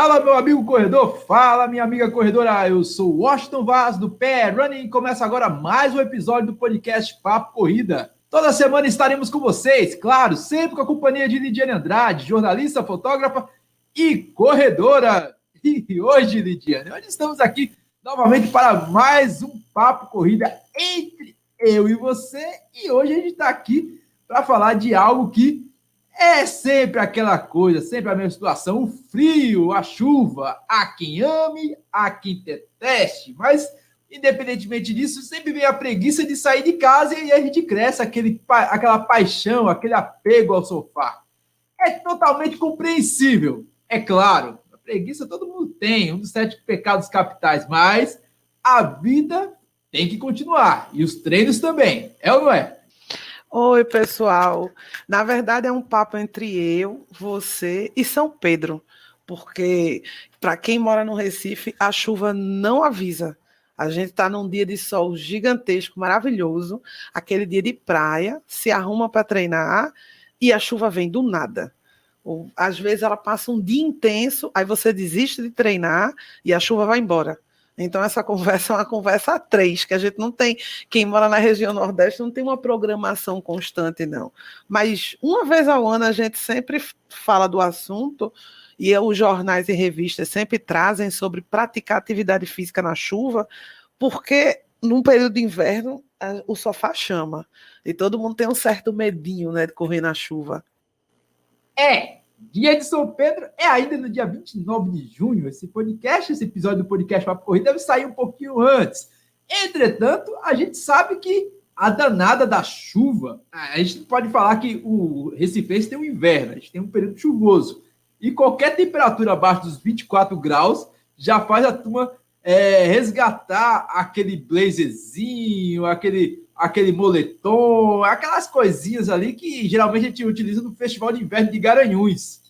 Fala, meu amigo corredor, fala, minha amiga corredora, eu sou o Washington Vaz do Pé Running e começa agora mais um episódio do podcast Papo Corrida. Toda semana estaremos com vocês, claro, sempre com a companhia de Lidiane Andrade, jornalista, fotógrafa e corredora. E hoje, Lidiane, hoje estamos aqui novamente para mais um Papo Corrida entre eu e você. E hoje a gente está aqui para falar de algo que é sempre aquela coisa, sempre a mesma situação, o frio, a chuva, há quem ame, há quem deteste, mas independentemente disso, sempre vem a preguiça de sair de casa e aí a gente cresce aquela paixão, aquele apego ao sofá. É totalmente compreensível, é claro, a preguiça todo mundo tem, um dos 7 pecados capitais, mas a vida tem que continuar, e os treinos também, é ou não é? Oi, pessoal. Na verdade, é um papo entre eu, você e São Pedro, porque para quem mora no Recife, a chuva não avisa. A gente está num dia de sol gigantesco, maravilhoso, aquele dia de praia, se arruma para treinar e a chuva vem do nada. Às vezes ela passa um dia intenso, aí você desiste de treinar e a chuva vai embora. Então, essa conversa é uma conversa a 3, que a gente não tem, quem mora na região Nordeste não tem uma programação constante, não. Mas, uma vez ao ano, a gente sempre fala do assunto, e os jornais e revistas sempre trazem sobre praticar atividade física na chuva, porque, num período de inverno, o sofá chama. E todo mundo tem um certo medinho, né, de correr na chuva. Dia de São Pedro é ainda no dia 29 de junho. Esse episódio do podcast Papo Corrida deve sair um pouquinho antes. Entretanto, a gente sabe que a danada da chuva, a gente pode falar que o Recifense tem um inverno, a gente tem um período chuvoso. E qualquer temperatura abaixo dos 24 graus já faz a turma resgatar aquele blazerzinho, aquele moletom, aquelas coisinhas ali que geralmente a gente utiliza no Festival de Inverno de Garanhuns.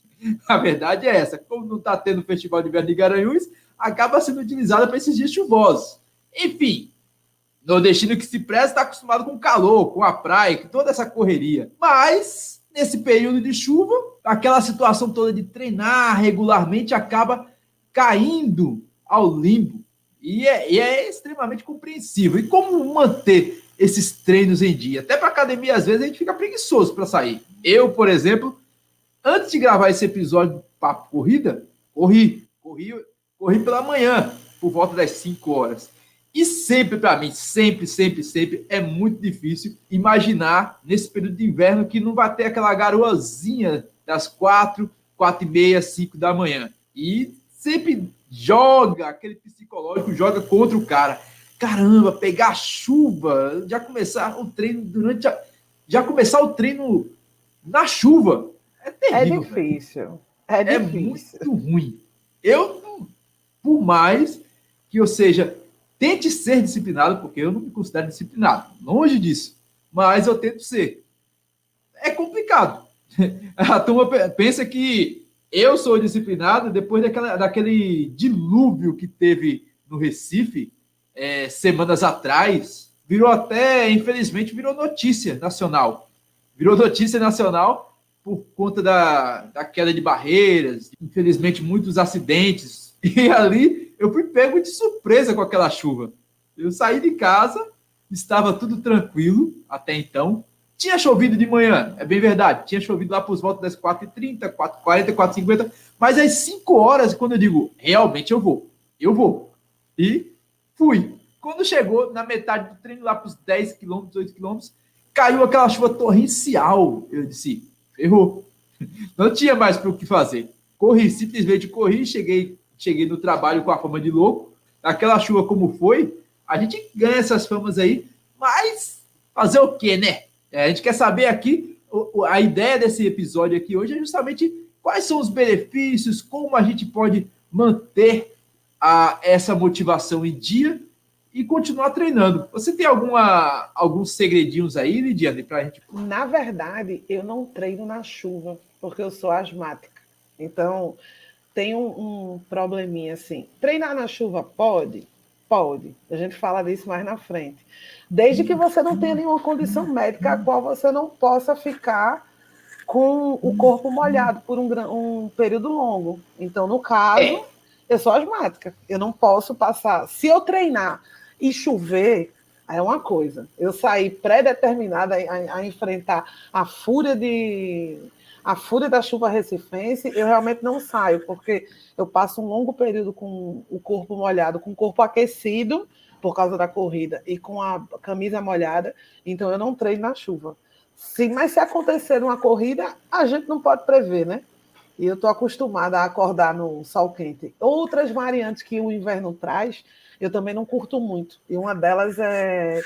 A verdade é essa. Como não está tendo o Festival de Inverno de Garanhuns, acaba sendo utilizada para esses dias chuvosos. Enfim, nordestino que se preza está acostumado com o calor, com a praia, com toda essa correria. Mas, nesse período de chuva, aquela situação toda de treinar regularmente acaba caindo ao limbo. E é extremamente compreensível. E como manter esses treinos em dia? Até para academia, às vezes, a gente fica preguiçoso para sair. Eu, por exemplo, antes de gravar esse episódio do Papo Corrida, corri pela manhã, por volta das 5 horas. E sempre, para mim, sempre, é muito difícil imaginar, nesse período de inverno, que não vai ter aquela garoazinha das 4, 4h30, 5 da manhã. E sempre joga, aquele psicológico joga contra o cara. Caramba, pegar chuva, já começar o treino já começar o treino na chuva. É terrível. É difícil. É muito ruim. Eu, por mais que eu tente ser disciplinado, porque eu não me considero disciplinado, longe disso, mas eu tento ser. É complicado. A turma pensa que eu sou disciplinado depois daquele dilúvio que teve no Recife, semanas atrás, infelizmente, virou notícia nacional. Virou notícia nacional por conta da queda de barreiras, infelizmente, muitos acidentes. E ali eu fui pego de surpresa com aquela chuva. Eu saí de casa, estava tudo tranquilo até então. Tinha chovido de manhã, é bem verdade. Tinha chovido lá por volta das 4h30, 4h40, 4h50. Mas às 5 horas, quando eu digo, realmente eu vou. E fui. Quando chegou na metade do treino, lá para os 10 quilômetros, 8 quilômetros, caiu aquela chuva torrencial. Eu disse, ferrou. Não tinha mais para o que fazer. Simplesmente corri, cheguei no trabalho com a fama de louco. Aquela chuva como foi, a gente ganha essas famas aí, mas fazer o quê, né? A gente quer saber aqui, a ideia desse episódio aqui hoje é justamente quais são os benefícios, como a gente pode manter essa motivação em dia e continuar treinando. Você tem alguns segredinhos aí, Lidiane, para a gente? Na verdade, eu não treino na chuva, porque eu sou asmática. Então, tem um probleminha assim. Treinar na chuva pode? Pode. A gente fala disso mais na frente. Desde que você não tenha nenhuma condição médica a qual você não possa ficar com o corpo molhado por um período longo. Então, no caso, eu sou asmática. Eu não posso passar. Se eu treinar e chover, é uma coisa. Eu sair pré-determinada a enfrentar a fúria da chuva recifense, eu realmente não saio, porque eu passo um longo período com o corpo molhado, com o corpo aquecido por causa da corrida e com a camisa molhada, então eu não treino na chuva. Mas se acontecer uma corrida, a gente não pode prever, né? E eu estou acostumada a acordar no sol quente. Outras variantes que o inverno traz, eu também não curto muito. E uma delas é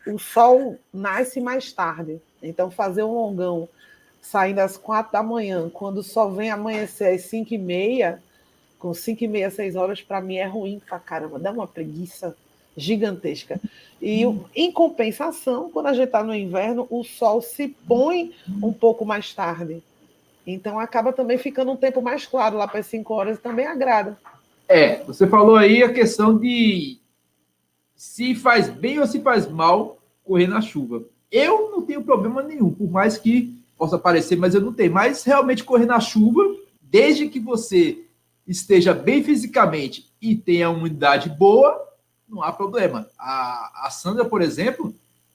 o sol nasce mais tarde. Então, fazer um longão saindo às 4 da manhã, quando só vem amanhecer às 5h30, com 5h30, 6 horas, para mim é ruim pra caramba. Dá uma preguiça gigantesca. E, em compensação, quando a gente está no inverno, o sol se põe um pouco mais tarde. Então, acaba também ficando um tempo mais claro, lá para as 5 horas, e também agrada. Você falou aí a questão de se faz bem ou se faz mal correr na chuva. Eu não tenho problema nenhum, por mais que possa parecer, mas eu não tenho. Mas realmente correr na chuva, desde que você esteja bem fisicamente e tenha uma imunidade boa, não há problema. A Sandra, por exemplo,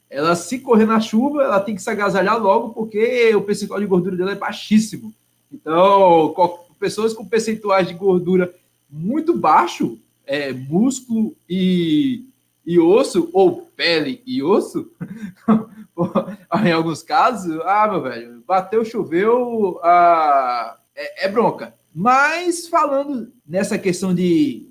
ela se correr na chuva, ela tem que se agasalhar logo, porque o percentual de gordura dela é baixíssimo. Então, pessoas com percentuais de gordura muito baixo, músculo e osso, ou pele e osso, em alguns casos, meu velho, bateu, choveu, é bronca. Mas falando nessa questão de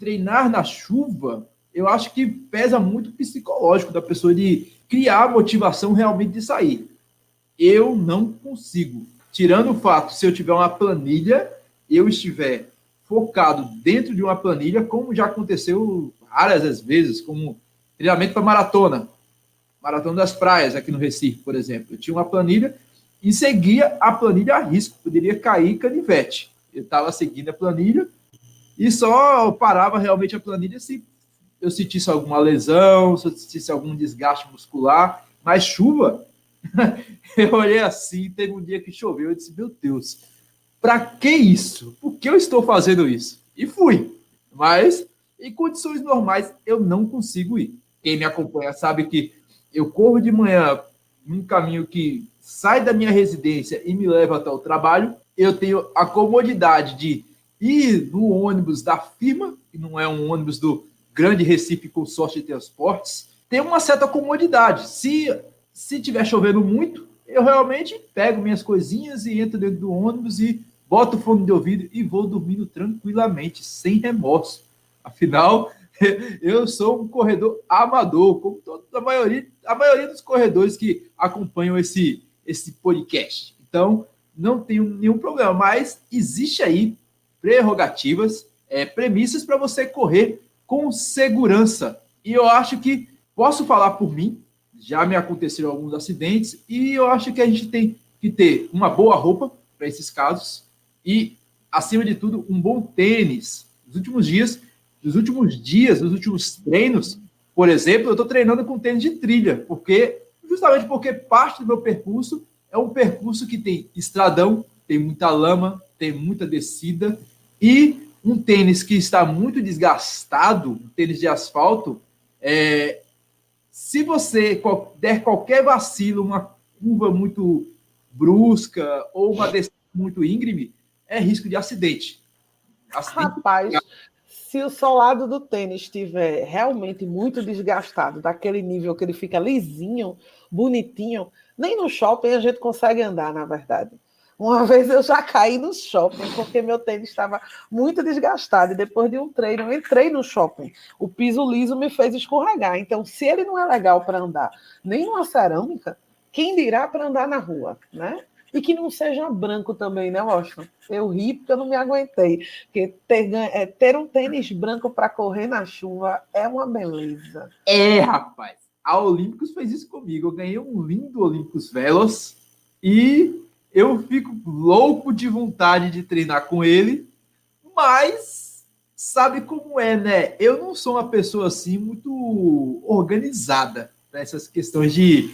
treinar na chuva, eu acho que pesa muito o psicológico da pessoa de criar a motivação realmente de sair. Eu não consigo. Tirando o fato, se eu tiver uma planilha, eu estiver focado dentro de uma planilha, como já aconteceu várias vezes, como treinamento para maratona das praias aqui no Recife, por exemplo. Eu tinha uma planilha e seguia a planilha a risco, poderia cair canivete. Eu estava seguindo a planilha e só parava realmente a planilha se eu sentisse alguma lesão, se eu sentisse algum desgaste muscular. Mas chuva, eu olhei assim, teve um dia que choveu, eu disse, meu Deus, para que isso? Por que eu estou fazendo isso? E fui. Mas, em condições normais, eu não consigo ir. Quem me acompanha sabe que eu corro de manhã num caminho que sai da minha residência e me leva até o trabalho. Eu tenho a comodidade de ir no ônibus da firma, que não é um ônibus do Grande Recife Consórcio de Transportes. Tem uma certa comodidade. Se tiver chovendo muito, eu realmente pego minhas coisinhas e entro dentro do ônibus e boto o fone de ouvido e vou dormindo tranquilamente, sem remorso. Afinal, eu sou um corredor amador, como a maioria dos corredores que acompanham esse podcast. Então, não tenho nenhum problema, mas existe aí prerrogativas, premissas para você correr com segurança. E eu acho que posso falar por mim, já me aconteceram alguns acidentes, e eu acho que a gente tem que ter uma boa roupa para esses casos e, acima de tudo, um bom tênis. Nos últimos dias, nos últimos treinos, por exemplo, eu estou treinando com tênis de trilha, justamente porque parte do meu percurso é um percurso que tem estradão, tem muita lama, tem muita descida, e um tênis que está muito desgastado, um tênis de asfalto, se você der qualquer vacilo, uma curva muito brusca ou uma descida muito íngreme, é risco de acidente. Rapaz, se o solado do tênis estiver realmente muito desgastado, daquele nível que ele fica lisinho, bonitinho, nem no shopping a gente consegue andar, na verdade. Uma vez eu já caí no shopping, porque meu tênis estava muito desgastado. E depois de um treino, eu entrei no shopping. O piso liso me fez escorregar. Então, se ele não é legal para andar nem numa cerâmica, quem dirá para andar na rua, né? E que não seja branco também, né, Washington? Eu ri porque eu não me aguentei. Porque ter um tênis branco para correr na chuva é uma beleza. Rapaz. A Olímpicos fez isso comigo. Eu ganhei um lindo Olímpicos Veloz e eu fico louco de vontade de treinar com ele, mas sabe como é, né? Eu não sou uma pessoa assim muito organizada nessas questões de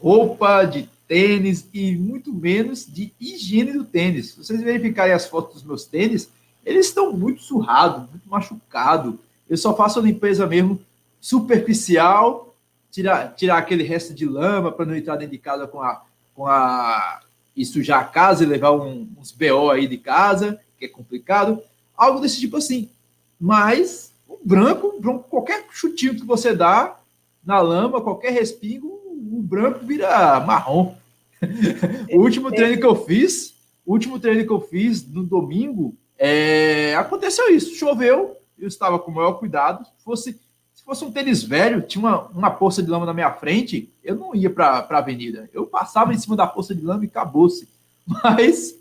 roupa, de tênis e muito menos de higiene do tênis. Se vocês verificarem as fotos dos meus tênis, eles estão muito surrados, muito machucados. Eu só faço a limpeza mesmo superficial, tirar aquele resto de lama para não entrar dentro de casa e sujar a casa e levar uns BO aí de casa, que é complicado. Algo desse tipo assim. Mas o branco, qualquer chutinho que você dá na lama, qualquer respingo, o branco vira marrom. O último treino que eu fiz no domingo, aconteceu isso. Choveu, eu estava com o maior cuidado. Se fosse um tênis velho, tinha uma poça de lama na minha frente, eu não ia para a avenida. Eu passava em cima da poça de lama e acabou-se. Mas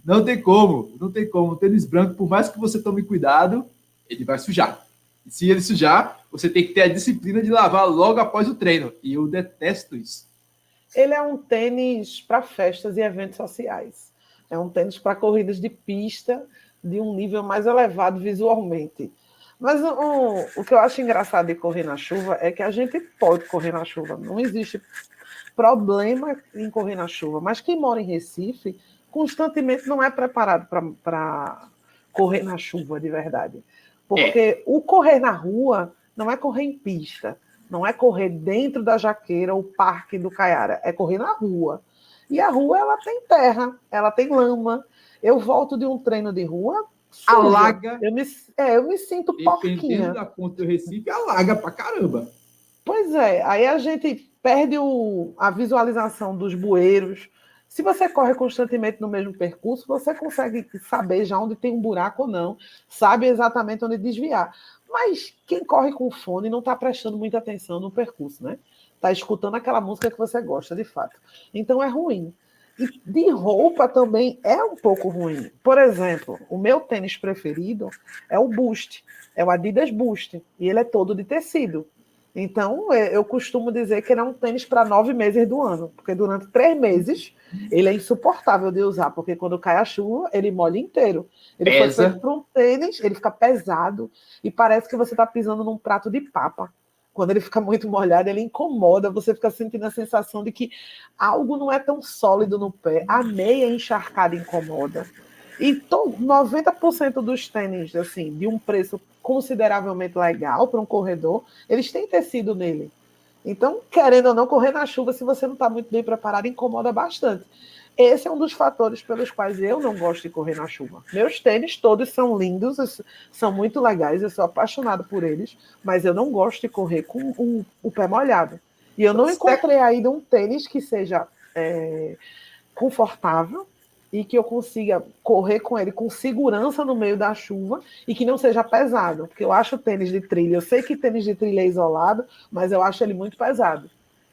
não tem como. O tênis branco, por mais que você tome cuidado, ele vai sujar. E se ele sujar, você tem que ter a disciplina de lavar logo após o treino. E eu detesto isso. Ele é um tênis para festas e eventos sociais. É um tênis para corridas de pista de um nível mais elevado visualmente. Mas o que eu acho engraçado de correr na chuva é que a gente pode correr na chuva. Não existe problema em correr na chuva. Mas quem mora em Recife constantemente não é preparado para correr na chuva de verdade. Porque o correr na rua não é correr em pista, não é correr dentro da Jaqueira ou Parque do Caiara, é correr na rua. E a rua, ela tem terra, ela tem lama. Eu volto de um treino de rua, suja. Alaga. Eu me sinto porquinha. Dependendo da ponta do Recife, alaga pra caramba. Pois é, aí a gente perde a visualização dos bueiros. Se você corre constantemente no mesmo percurso, você consegue saber já onde tem um buraco ou não, sabe exatamente onde desviar. Mas quem corre com fone não está prestando muita atenção no percurso, né? Está escutando aquela música que você gosta, de fato. Então é ruim. E de roupa também é um pouco ruim. Por exemplo, o meu tênis preferido é o Boost, é o Adidas Boost, e ele é todo de tecido. Então, eu costumo dizer que ele é um tênis para 9 meses do ano, porque durante 3 meses ele é insuportável de usar, porque quando cai a chuva, ele molha inteiro. Ele foi feito para um tênis, ele fica pesado e parece que você está pisando num prato de papa. Quando ele fica muito molhado, ele incomoda, você fica sentindo a sensação de que algo não é tão sólido no pé. A meia encharcada incomoda. Então, 90% dos tênis, assim, de um preço consideravelmente legal para um corredor, eles têm tecido nele. Então, querendo ou não, correr na chuva, se você não está muito bem preparado, incomoda bastante. Esse é um dos fatores pelos quais eu não gosto de correr na chuva. Meus tênis todos são lindos, são muito legais, eu sou apaixonado por eles, mas eu não gosto de correr com o pé molhado. E eu não encontrei ainda um tênis que seja confortável e que eu consiga correr com ele com segurança no meio da chuva e que não seja pesado, porque eu acho tênis de trilha, eu sei que tênis de trilha é isolado, mas eu acho ele muito pesado.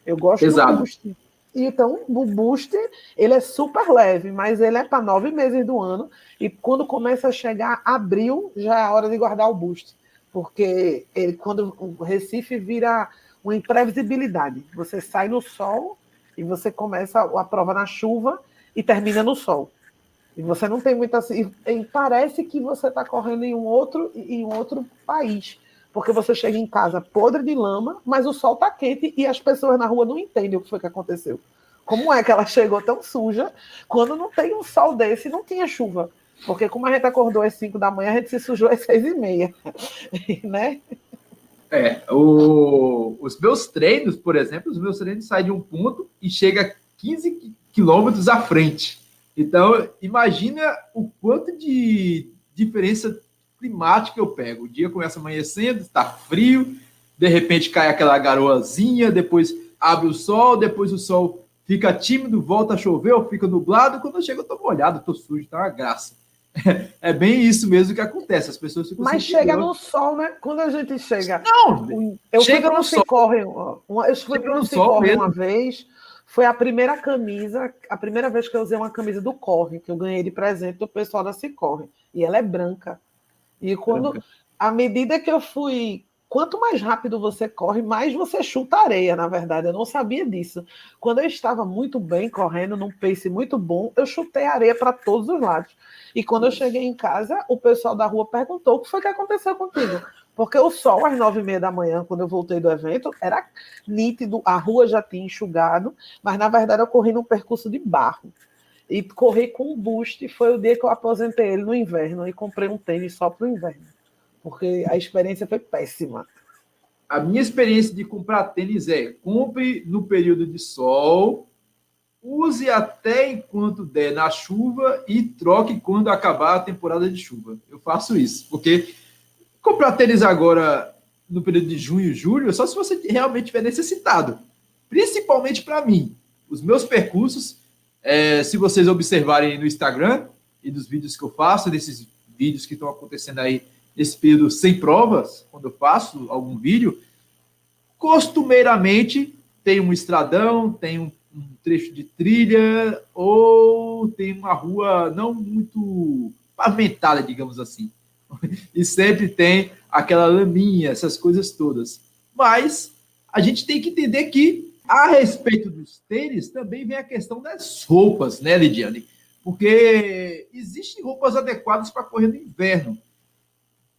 Eu gosto do Boost. Então, o Boost, ele é super leve, mas ele é para 9 meses do ano, e quando começa a chegar abril, já é a hora de guardar o Boost, porque quando o Recife vira uma imprevisibilidade, você sai no sol e você começa a prova na chuva e termina no sol. E você não tem muita... E parece que você está correndo em um outro país, porque você chega em casa podre de lama, mas o sol está quente e as pessoas na rua não entendem o que foi que aconteceu. Como é que ela chegou tão suja quando não tem um sol desse e não tinha chuva? Porque como a gente acordou às 5 da manhã, a gente se sujou às 6h30, né? Os meus treinos, por exemplo, saem de um ponto e chega a 15 quilômetros à frente. Então, imagina o quanto de diferença climática eu pego. O dia começa amanhecendo, está frio, de repente cai aquela garoazinha, depois abre o sol, depois o sol fica tímido, volta a chover ou fica nublado. Quando eu chego, eu estou molhado, estou sujo, tá uma graça. É bem isso mesmo que acontece. As pessoas ficam Mas chega no sol, né? Quando a gente chega... Não, eu chega no sol. Eu fui para um Cicorre uma vez. Foi a primeira vez que eu usei uma camisa do Corre, que eu ganhei de presente do pessoal da Cicorre. E ela é branca. E à medida que eu fui... Quanto mais rápido você corre, mais você chuta areia, na verdade. Eu não sabia disso. Quando eu estava muito bem correndo, num pace muito bom, eu chutei areia para todos os lados. E quando eu cheguei em casa, o pessoal da rua perguntou: o que foi que aconteceu contigo? Porque o sol, às 9h30 da manhã, quando eu voltei do evento, era nítido, a rua já tinha enxugado, mas, na verdade, eu corri num percurso de barro. E corri com um boost, foi o dia que eu aposentei ele no inverno e comprei um tênis só para o inverno, porque a experiência foi péssima. A minha experiência de comprar tênis é: compre no período de sol, use até enquanto der na chuva e troque quando acabar a temporada de chuva. Eu faço isso, porque comprar tênis agora no período de junho e julho é só se você realmente tiver necessitado. Principalmente para mim. Os meus percursos, se vocês observarem no Instagram e dos vídeos que eu faço, desses vídeos que estão acontecendo aí nesse período sem provas, quando eu faço algum vídeo, costumeiramente tem um estradão, tem um trecho de trilha ou tem uma rua não muito pavimentada, digamos assim. E sempre tem aquela laminha, essas coisas todas. Mas a gente tem que entender que, a respeito dos tênis, também vem a questão das roupas, né, Lidiane? Porque existem roupas adequadas para correr no inverno.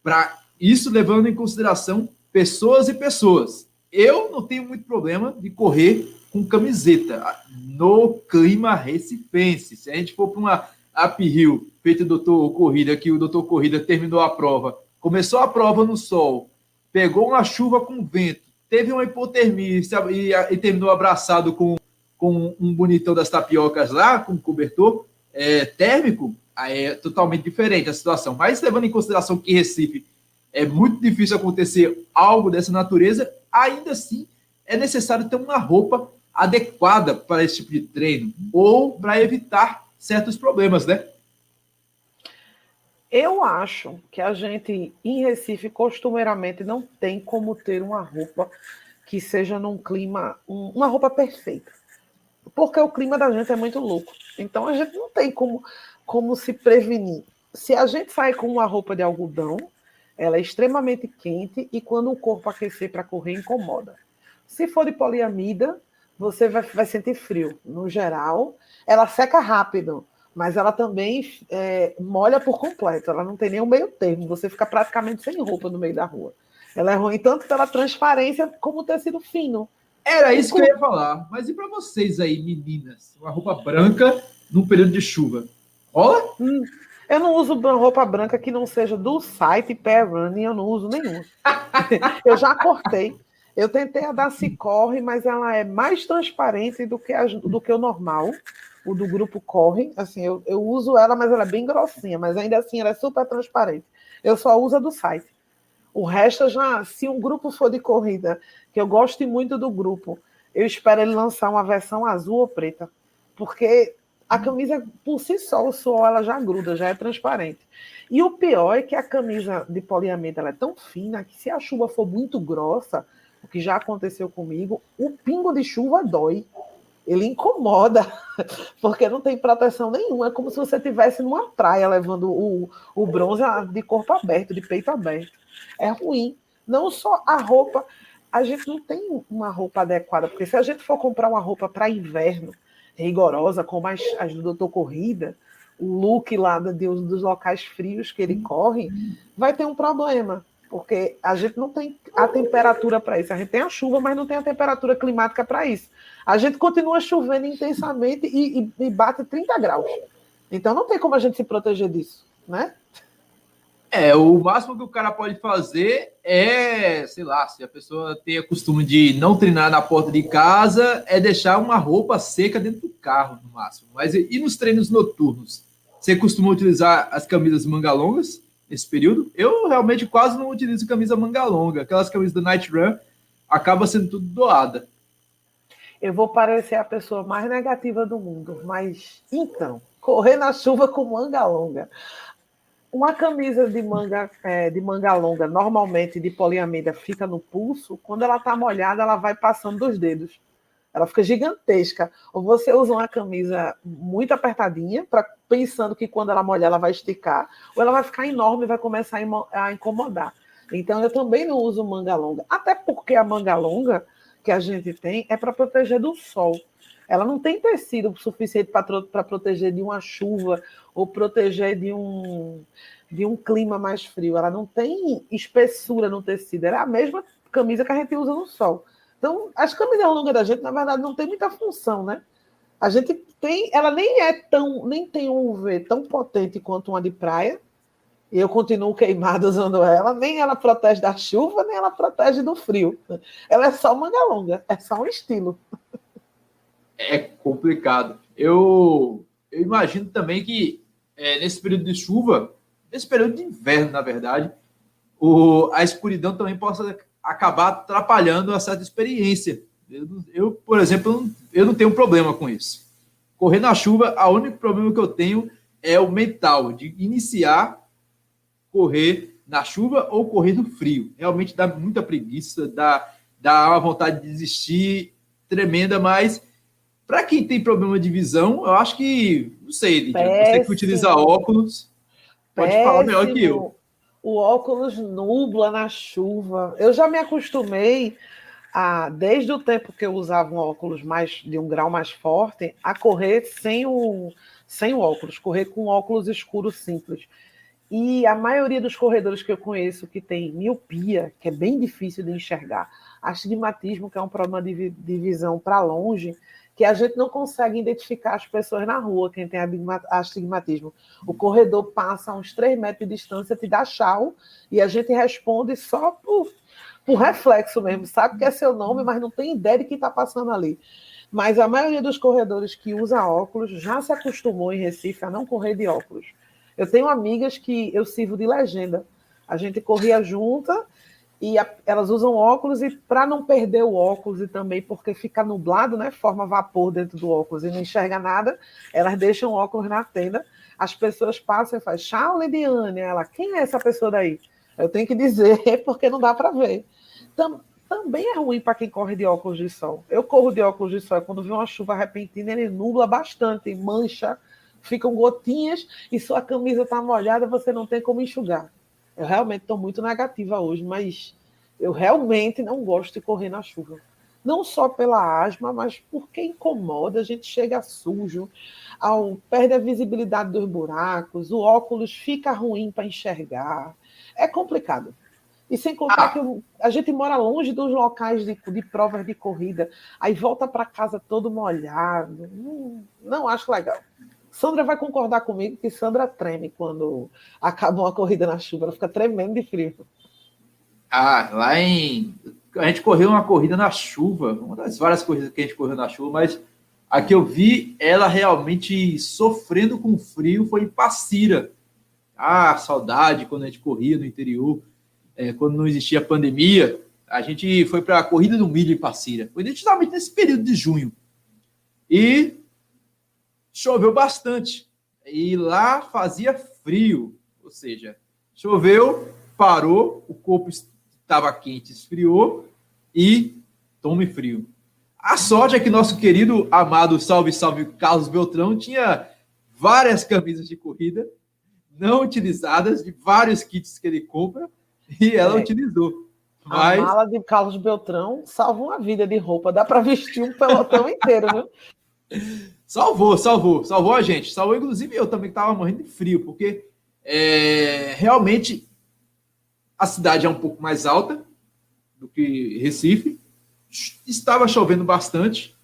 Para isso, levando em consideração pessoas e pessoas. Eu não tenho muito problema de correr com camiseta no clima recifense. Se a gente for para uma uphill feito do Doutor Corrida, que o Doutor Corrida terminou a prova, começou a prova no sol, pegou uma chuva com vento, teve uma hipotermia e terminou abraçado com um bonitão das tapiocas lá, com um cobertor térmico, aí é totalmente diferente a situação. Mas levando em consideração que Recife é muito difícil acontecer algo dessa natureza, ainda assim é necessário ter uma roupa adequada para esse tipo de treino ou para evitar certos problemas, né? Eu acho que a gente, em Recife, costumeiramente não tem como ter uma roupa que seja num clima, uma roupa perfeita. Porque o clima da gente é muito louco. Então a gente não tem como se prevenir. Se a gente sai com uma roupa de algodão, ela é extremamente quente e quando o corpo aquecer para correr, incomoda. Se for de poliamida, você vai sentir frio. No geral, ela seca rápido, mas ela também molha por completo. Ela não tem nem o meio termo. Você fica praticamente sem roupa no meio da rua. Ela é ruim tanto pela transparência como tecido fino. Era isso que eu ia falar. Mas e para vocês aí, meninas? Uma roupa branca num período de chuva. Rola? Eu não uso roupa branca que não seja do site Pair Running, eu não uso nenhuma. Eu já cortei. Eu tentei a da Cicorre, mas ela é mais transparente do que o normal. O do grupo Corre. Assim, eu uso ela, mas ela é bem grossinha. Mas ainda assim, ela é super transparente. Eu só uso a do site. O resto, se um grupo for de corrida, que eu gosto muito do grupo, eu espero ele lançar uma versão azul ou preta. Porque a camisa, por si só, o suor ela já gruda, já é transparente. E o pior é que a camisa de poliamida ela é tão fina que se a chuva for muito grossa, o que já aconteceu comigo, o pingo de chuva dói. Ele incomoda, porque não tem proteção nenhuma. É como se você estivesse numa praia levando o bronze de corpo aberto, de peito aberto. É ruim. Não só a roupa, a gente não tem uma roupa adequada, porque se a gente for comprar uma roupa para inverno, rigorosa, como as do Doutor Corrida, o look lá dos locais frios que ele corre, vai ter um problema, porque a gente não tem a temperatura para isso. A gente tem a chuva, mas não tem a temperatura climática para isso. A gente continua chovendo intensamente e bate 30 graus. Então não tem como a gente se proteger disso, né? O máximo que o cara pode fazer é, sei lá, se a pessoa tem o costume de não treinar na porta de casa, é deixar uma roupa seca dentro do carro, no máximo. Mas e nos treinos noturnos? Você costuma utilizar as camisas manga longas nesse período? Eu realmente quase não utilizo camisa manga longa. Aquelas camisas da Night Run acaba sendo tudo doada. Eu vou parecer a pessoa mais negativa do mundo, mas então, correr na chuva com manga longa. Uma camisa de manga longa, normalmente de poliamida, fica no pulso. Quando ela está molhada, ela vai passando dos dedos. Ela fica gigantesca. Ou você usa uma camisa muito apertadinha, pensando que quando ela molhar, ela vai esticar, ou ela vai ficar enorme e vai começar a incomodar. Então, eu também não uso manga longa. Até porque a manga longa que a gente tem é para proteger do sol. Ela não tem tecido suficiente para proteger de uma chuva ou proteger de um clima mais frio. Ela não tem espessura no tecido. Ela é a mesma camisa que a gente usa no sol. Então, as camisas longas da gente, na verdade, não tem muita função, né? A gente tem, ela nem tem um UV tão potente quanto uma de praia, e eu continuo queimada usando ela, nem ela protege da chuva, nem ela protege do frio. Ela é só manga longa, é só um estilo. É complicado. Eu imagino também que nesse período de chuva, nesse período de inverno, na verdade, a escuridão também possa acabar atrapalhando a certa experiência. Por exemplo, eu não tenho problema com isso. Correr na chuva, o único problema que eu tenho é o mental, de iniciar correr na chuva ou correr no frio. Realmente dá muita preguiça, dá uma vontade de desistir tremenda, mas para quem tem problema de visão, eu acho que, não sei, Lídia, você que utiliza óculos, pode falar melhor que eu. O óculos nubla na chuva. Eu já me acostumei, desde o tempo que eu usava um óculos de um grau mais forte, a correr sem o óculos, correr com óculos escuro simples. E a maioria dos corredores que eu conheço que tem miopia, que é bem difícil de enxergar, astigmatismo, que é um problema de visão para longe, que a gente não consegue identificar as pessoas na rua, quem tem astigmatismo. O corredor passa a uns 3 metros de distância, te dá tchau, e a gente responde só por reflexo mesmo, sabe que é seu nome, mas não tem ideia de quem está passando ali. Mas a maioria dos corredores que usa óculos já se acostumou em Recife a não correr de óculos. Eu tenho amigas que eu sirvo de legenda. A gente corria junta e elas usam óculos, e para não perder o óculos e também porque fica nublado, né, forma vapor dentro do óculos e não enxerga nada, elas deixam o óculos na tenda, as pessoas passam e fazem, tchau, Lidiane. Ela, quem é essa pessoa daí? Eu tenho que dizer, porque não dá para ver. Também é ruim para quem corre de óculos de sol. Eu corro de óculos de sol, quando vem uma chuva repentina, ele nubla bastante, mancha, ficam gotinhas e sua camisa está molhada, você não tem como enxugar. Eu realmente estou muito negativa hoje, mas eu realmente não gosto de correr na chuva. Não só pela asma, mas porque incomoda, a gente chega sujo, perde a visibilidade dos buracos, o óculos fica ruim para enxergar. É complicado. E sem contar que a gente mora longe dos locais de provas de corrida, aí volta para casa todo molhado. Não acho legal. Sandra vai concordar comigo que Sandra treme quando acaba uma corrida na chuva, ela fica tremendo de frio. A gente correu uma corrida na chuva, uma das várias corridas que a gente correu na chuva, mas a que eu vi ela realmente sofrendo com frio foi em Passira. Saudade quando a gente corria no interior, quando não existia pandemia, a gente foi para a Corrida do Milho em Passira. Foi justamente nesse período de junho. E choveu bastante. E lá fazia frio. Ou seja, choveu, parou, o corpo estava quente, esfriou e tome frio. A sorte é que nosso querido, amado, salve, salve, Carlos Beltrão tinha várias camisas de corrida não utilizadas, de vários kits que ele compra, e ela utilizou. Mas... A mala de Carlos Beltrão salva uma vida de roupa. Dá para vestir um pelotão inteiro, viu? Salvou a gente. Salvou, inclusive, eu também estava morrendo de frio, porque realmente a cidade é um pouco mais alta do que Recife. Estava chovendo bastante.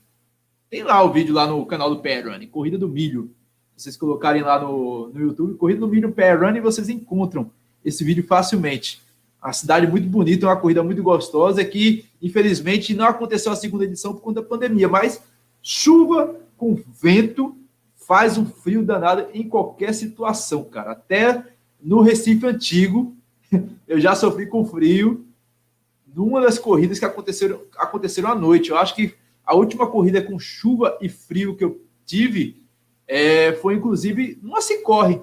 Tem lá o vídeo lá no canal do PR Running, Corrida do Milho. Se vocês colocarem lá no YouTube, Corrida do Milho PR Running, vocês encontram esse vídeo facilmente. A cidade muito bonita, uma corrida muito gostosa, que infelizmente não aconteceu a segunda edição por conta da pandemia, mas chuva com vento faz um frio danado em qualquer situação, cara. Até no Recife antigo, eu já sofri com frio numa das corridas que aconteceram à noite. Eu acho que a última corrida com chuva e frio que eu tive foi, inclusive, numa Cicorre.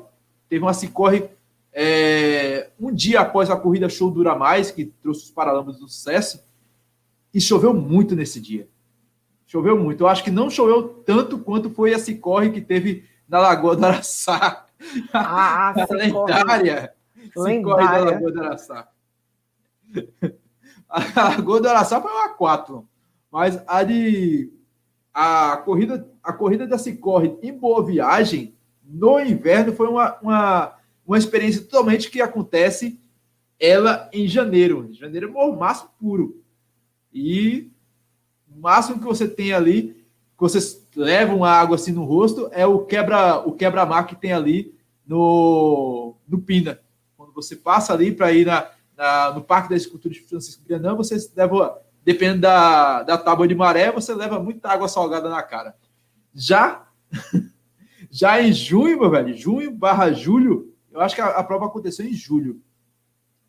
Teve uma Cicorre um dia após a corrida Show Dura Mais, que trouxe os Paralamas do Sucesso, e choveu muito nesse dia. Choveu muito. Eu acho que não choveu tanto quanto foi a Cicorre que teve na Lagoa do Araçá. A lendária Cicorre da Lagoa do Araçá. A Lagoa do Araçá foi uma 4, mas a de a corrida da Cicorre em Boa Viagem, no inverno, foi uma experiência totalmente que acontece ela em janeiro. Em janeiro é mormaço puro. E o máximo que você tem ali, que vocês levam a água assim no rosto, é o quebra-mar que tem ali no Pina. Quando você passa ali para ir no Parque da Escultura de Francisco Brianão, você leva, dependendo da tábua de maré, você leva muita água salgada na cara. Já em junho, meu velho, junho/julho, eu acho que a prova aconteceu em julho,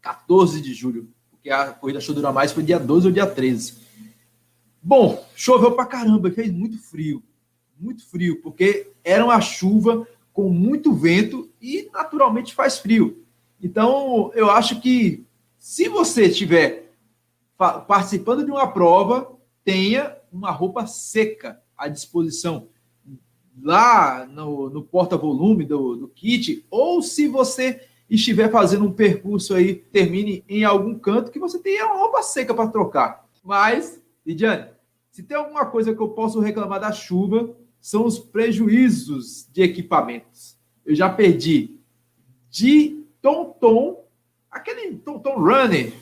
14 de julho, porque a corrida Show Dura Mais foi dia 12 ou dia 13. Bom, choveu pra caramba, fez muito frio, porque era uma chuva com muito vento e naturalmente faz frio. Então, eu acho que se você estiver participando de uma prova, tenha uma roupa seca à disposição lá no porta-volume do kit, ou se você estiver fazendo um percurso aí, termine em algum canto, que você tenha uma roupa seca para trocar. Mas, Lidiane, se tem alguma coisa que eu posso reclamar da chuva, são os prejuízos de equipamentos. Eu já perdi de Tonton, aquele Tonton Runner,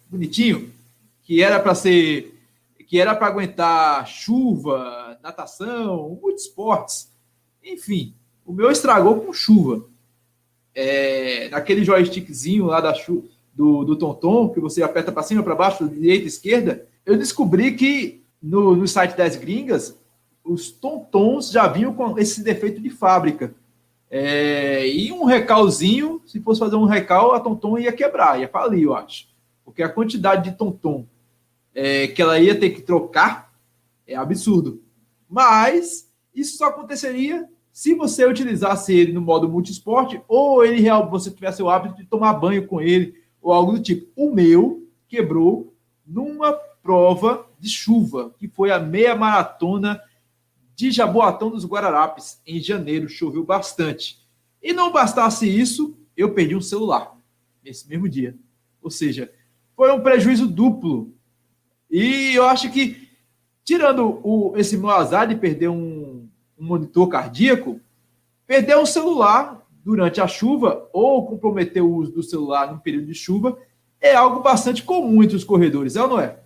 bonitinho, que era para aguentar chuva, natação, multisportes, enfim, o meu estragou com chuva. Naquele joystickzinho lá do Tonton, que você aperta para cima, para baixo, direita, esquerda, eu descobri que no site das gringas, os Tontons já vinham com esse defeito de fábrica. E um recalzinho, se fosse fazer um recal, a Tonton ia quebrar, ia falir, eu acho. Porque a quantidade de Tonton que ela ia ter que trocar é absurdo. Mas isso só aconteceria se você utilizasse ele no modo multisporte ou você tivesse o hábito de tomar banho com ele ou algo do tipo. O meu quebrou numa prova de chuva, que foi a meia maratona de Jaboatão dos Guararapes. Em janeiro, choveu bastante. E não bastasse isso, eu perdi um celular nesse mesmo dia. Ou seja, foi um prejuízo duplo. E eu acho que, tirando esse meu azar de perder um monitor cardíaco, perder um celular durante a chuva ou comprometer o uso do celular num período de chuva é algo bastante comum entre os corredores, é ou não é?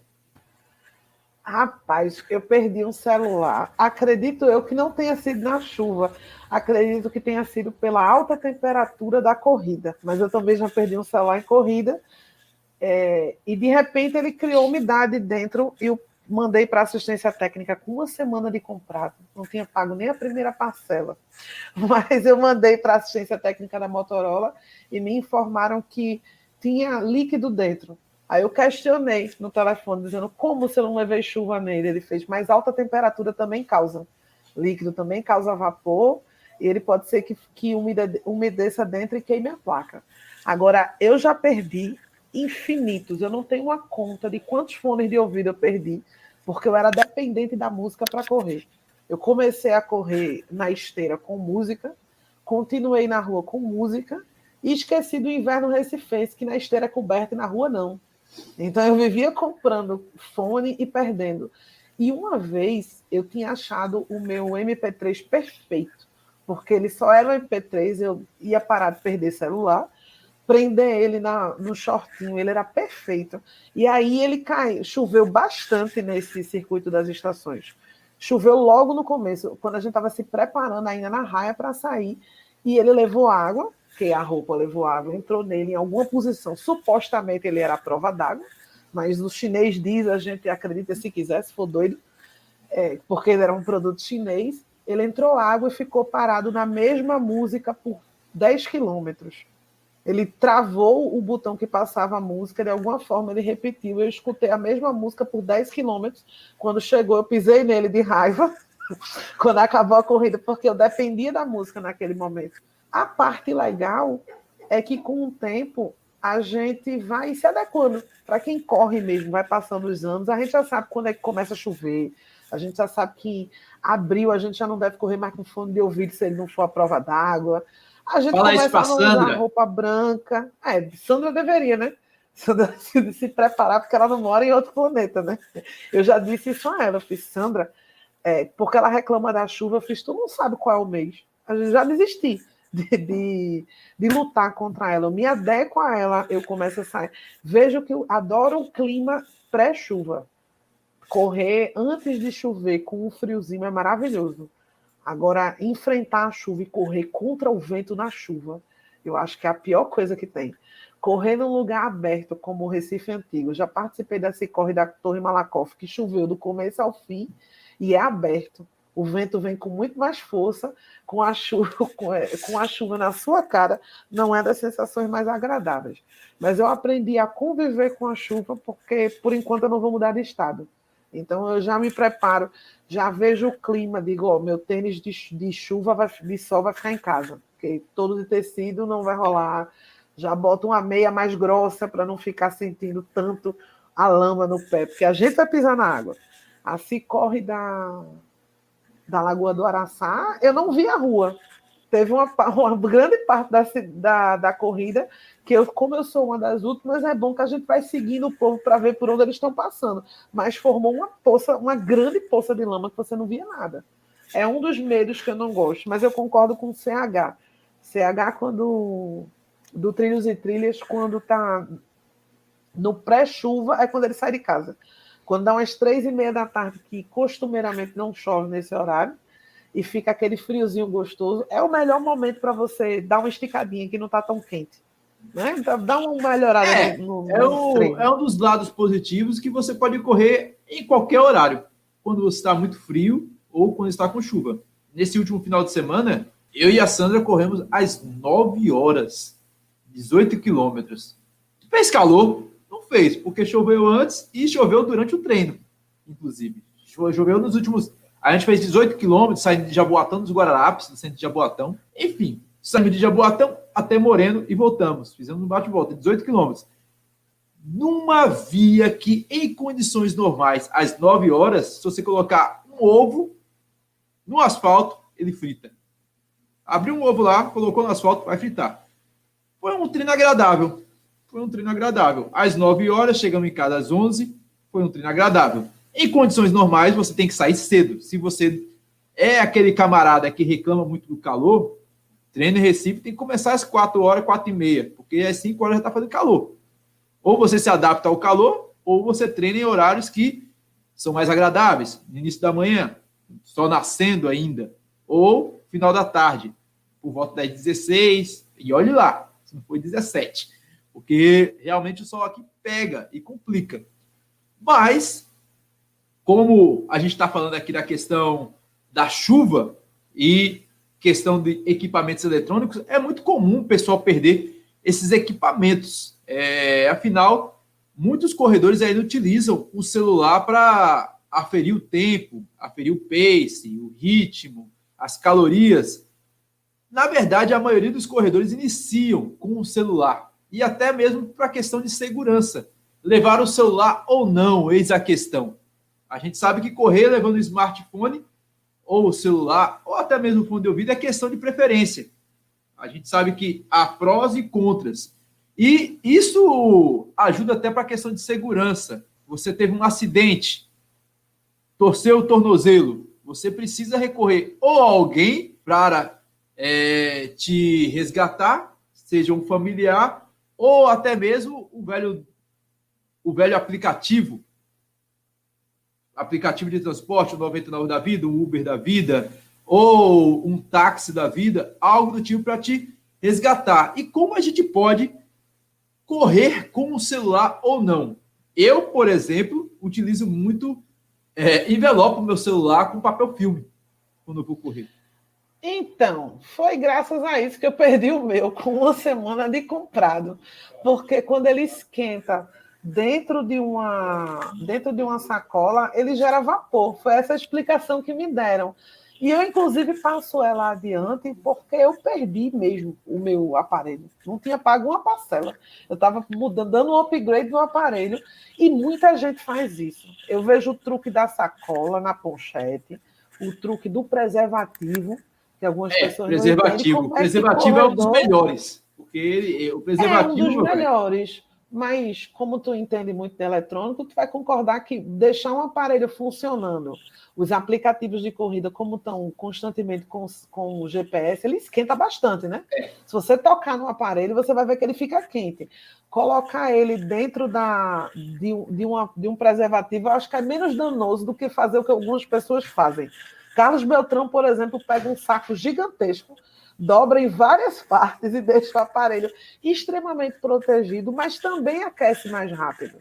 Rapaz, eu perdi um celular. Acredito eu que não tenha sido na chuva. Acredito que tenha sido pela alta temperatura da corrida. Mas eu também já perdi um celular em corrida. E de repente ele criou umidade dentro e eu mandei para assistência técnica com 1 semana de comprado. Não tinha pago nem a primeira parcela. Mas eu mandei para a assistência técnica da Motorola e me informaram que tinha líquido dentro. Aí eu questionei no telefone, dizendo como se eu não levei chuva nele. Ele fez, mas alta temperatura também causa. Líquido também causa vapor, e ele pode ser que umedeça dentro e queime a placa. Agora, eu já perdi infinitos. Eu não tenho uma conta de quantos fones de ouvido eu perdi, porque eu era dependente da música para correr. Eu comecei a correr na esteira com música, continuei na rua com música, e esqueci do inverno recifense, que na esteira é coberta e na rua não. Então eu vivia comprando fone e perdendo. E uma vez eu tinha achado o meu MP3 perfeito, porque ele só era um MP3, eu ia parar de perder celular, prender ele no shortinho, ele era perfeito. E aí ele caiu, choveu bastante nesse circuito das estações. Choveu logo no começo, quando a gente estava se preparando ainda na raia para sair, e ele levou água, porque a roupa levou água, entrou nele em alguma posição. Supostamente ele era a prova d'água, mas o chinês diz, a gente acredita se quiser, se for doido, porque ele era um produto chinês. Ele entrou água e ficou parado na mesma música por 10 quilômetros. Ele travou o botão que passava a música, de alguma forma ele repetiu. Eu escutei a mesma música por 10 quilômetros. Quando chegou, eu pisei nele de raiva, quando acabou a corrida, porque eu dependia da música naquele momento. A parte legal é que, com o tempo, a gente vai se adequando. Para quem corre mesmo, vai passando os anos, a gente já sabe quando é que começa a chover, a gente já sabe que abril a gente já não deve correr mais com fone de ouvido se ele não for a prova d'água. A gente Fala começa a não Sandra. usar roupa branca. Sandra deveria, né? Sandra se preparar, porque ela não mora em outro planeta, né? Eu já disse isso a ela. Eu fiz, Sandra, Porque ela reclama da chuva, eu fiz, tu não sabe qual é o mês. Eu já desisti de lutar contra ela. Eu me adequo a ela, eu começo a sair. Vejo que eu adoro o clima pré-chuva. Correr antes de chover com um friozinho é maravilhoso. Agora, enfrentar a chuva e correr contra o vento na chuva, eu acho que é a pior coisa que tem. Correr num lugar aberto, como o Recife Antigo. Já participei desse corre da Torre Malakoff, que choveu do começo ao fim, e é aberto. O vento vem com muito mais força, com a chuva na sua cara, não é das sensações mais agradáveis. Mas eu aprendi a conviver com a chuva, porque, por enquanto, eu não vou mudar de estado. Então, eu já me preparo, já vejo o clima, digo, ó, meu tênis de chuva, de sol vai ficar em casa, porque todo de tecido não vai rolar. Já boto uma meia mais grossa para não ficar sentindo tanto a lama no pé, porque a gente vai pisar na água. Assim corre da Lagoa do Araçá, eu não vi a rua. Teve uma grande parte da corrida, que como eu sou uma das últimas, é bom que a gente vai seguindo o povo para ver por onde eles estão passando. Mas formou uma grande poça de lama que você não via nada. É um dos medos que eu não gosto, mas eu concordo com o CH. CH, do Trilhos e Trilhas, quando está no pré-chuva, é quando ele sai de casa. Quando dá umas 3h30 da tarde, que costumeiramente não chove nesse horário, e fica aquele friozinho gostoso, é o melhor momento para você dar uma esticadinha que não está tão quente. Né? Dá uma melhorada no treino. É um dos lados positivos que você pode correr em qualquer horário, quando você está muito frio ou quando está com chuva. Nesse último final de semana, eu e a Sandra corremos às 9 horas, 18 quilômetros. Fez calor? Não fez, porque choveu antes e choveu durante o treino, inclusive. Choveu nos últimos... A gente fez 18 quilômetros, saindo de Jaboatão dos Guararapes, do centro de Jaboatão. Enfim, saímos de Jaboatão até Moreno e voltamos. Fizemos um bate-volta, 18 quilômetros. Numa via que, em condições normais, às 9 horas, se você colocar um ovo no asfalto, ele frita. Abriu um ovo lá, colocou no asfalto, vai fritar. Foi um treino agradável. Às 9 horas, chegamos em casa às 11, foi um treino agradável. Em condições normais, você tem que sair cedo. Se você é aquele camarada que reclama muito do calor, treino em Recife tem que começar às 4 horas, 4h30, porque às 5 horas já está fazendo calor. Ou você se adapta ao calor, ou você treina em horários que são mais agradáveis, no início da manhã, só nascendo ainda, ou final da tarde, por volta das 16, e olhe lá, se não foi 17, porque realmente o sol aqui pega e complica. Mas, como a gente está falando aqui da questão da chuva e questão de equipamentos eletrônicos, é muito comum o pessoal perder esses equipamentos. Afinal, muitos corredores ainda utilizam o celular para aferir o tempo, aferir o pace, o ritmo, as calorias. Na verdade, a maioria dos corredores iniciam com o celular, e até mesmo para a questão de segurança. Levar o celular ou não, eis a questão. A gente sabe que correr levando o smartphone, ou o celular, ou até mesmo o fone de ouvido, é questão de preferência. A gente sabe que há prós e contras. E isso ajuda até para a questão de segurança. Você teve um acidente, torceu o tornozelo, você precisa recorrer ou a alguém para te resgatar, seja um familiar, ou até mesmo o velho aplicativo de transporte, o 99 da vida, um Uber da vida, ou um táxi da vida, algo do tipo para te resgatar. E como a gente pode correr com o celular ou não? Eu, por exemplo, utilizo muito envelope no meu celular com papel filme quando eu vou correr. Então, foi graças a isso que eu perdi o meu com uma semana de comprado. Porque quando ele esquenta dentro de uma sacola, ele gera vapor. Foi essa a explicação que me deram. E eu, inclusive, passo ela adiante porque eu perdi mesmo o meu aparelho. Não tinha pago uma parcela. Eu estava dando um upgrade no aparelho e muita gente faz isso. Eu vejo o truque da sacola na pochete, o truque do preservativo, que algumas pessoas preservativo. não entendem. Preservativo é um dos melhores. Porque o preservativo... É um dos melhores. Mas, como tu entende muito de eletrônico, tu vai concordar que deixar um aparelho funcionando, os aplicativos de corrida, como estão constantemente com o GPS, ele esquenta bastante, né? Se você tocar no aparelho, você vai ver que ele fica quente. Colocar ele dentro de um preservativo, eu acho que é menos danoso do que fazer o que algumas pessoas fazem. Carlos Beltrão, por exemplo, pega um saco gigantesco, dobra em várias partes e deixa o aparelho extremamente protegido, mas também aquece mais rápido.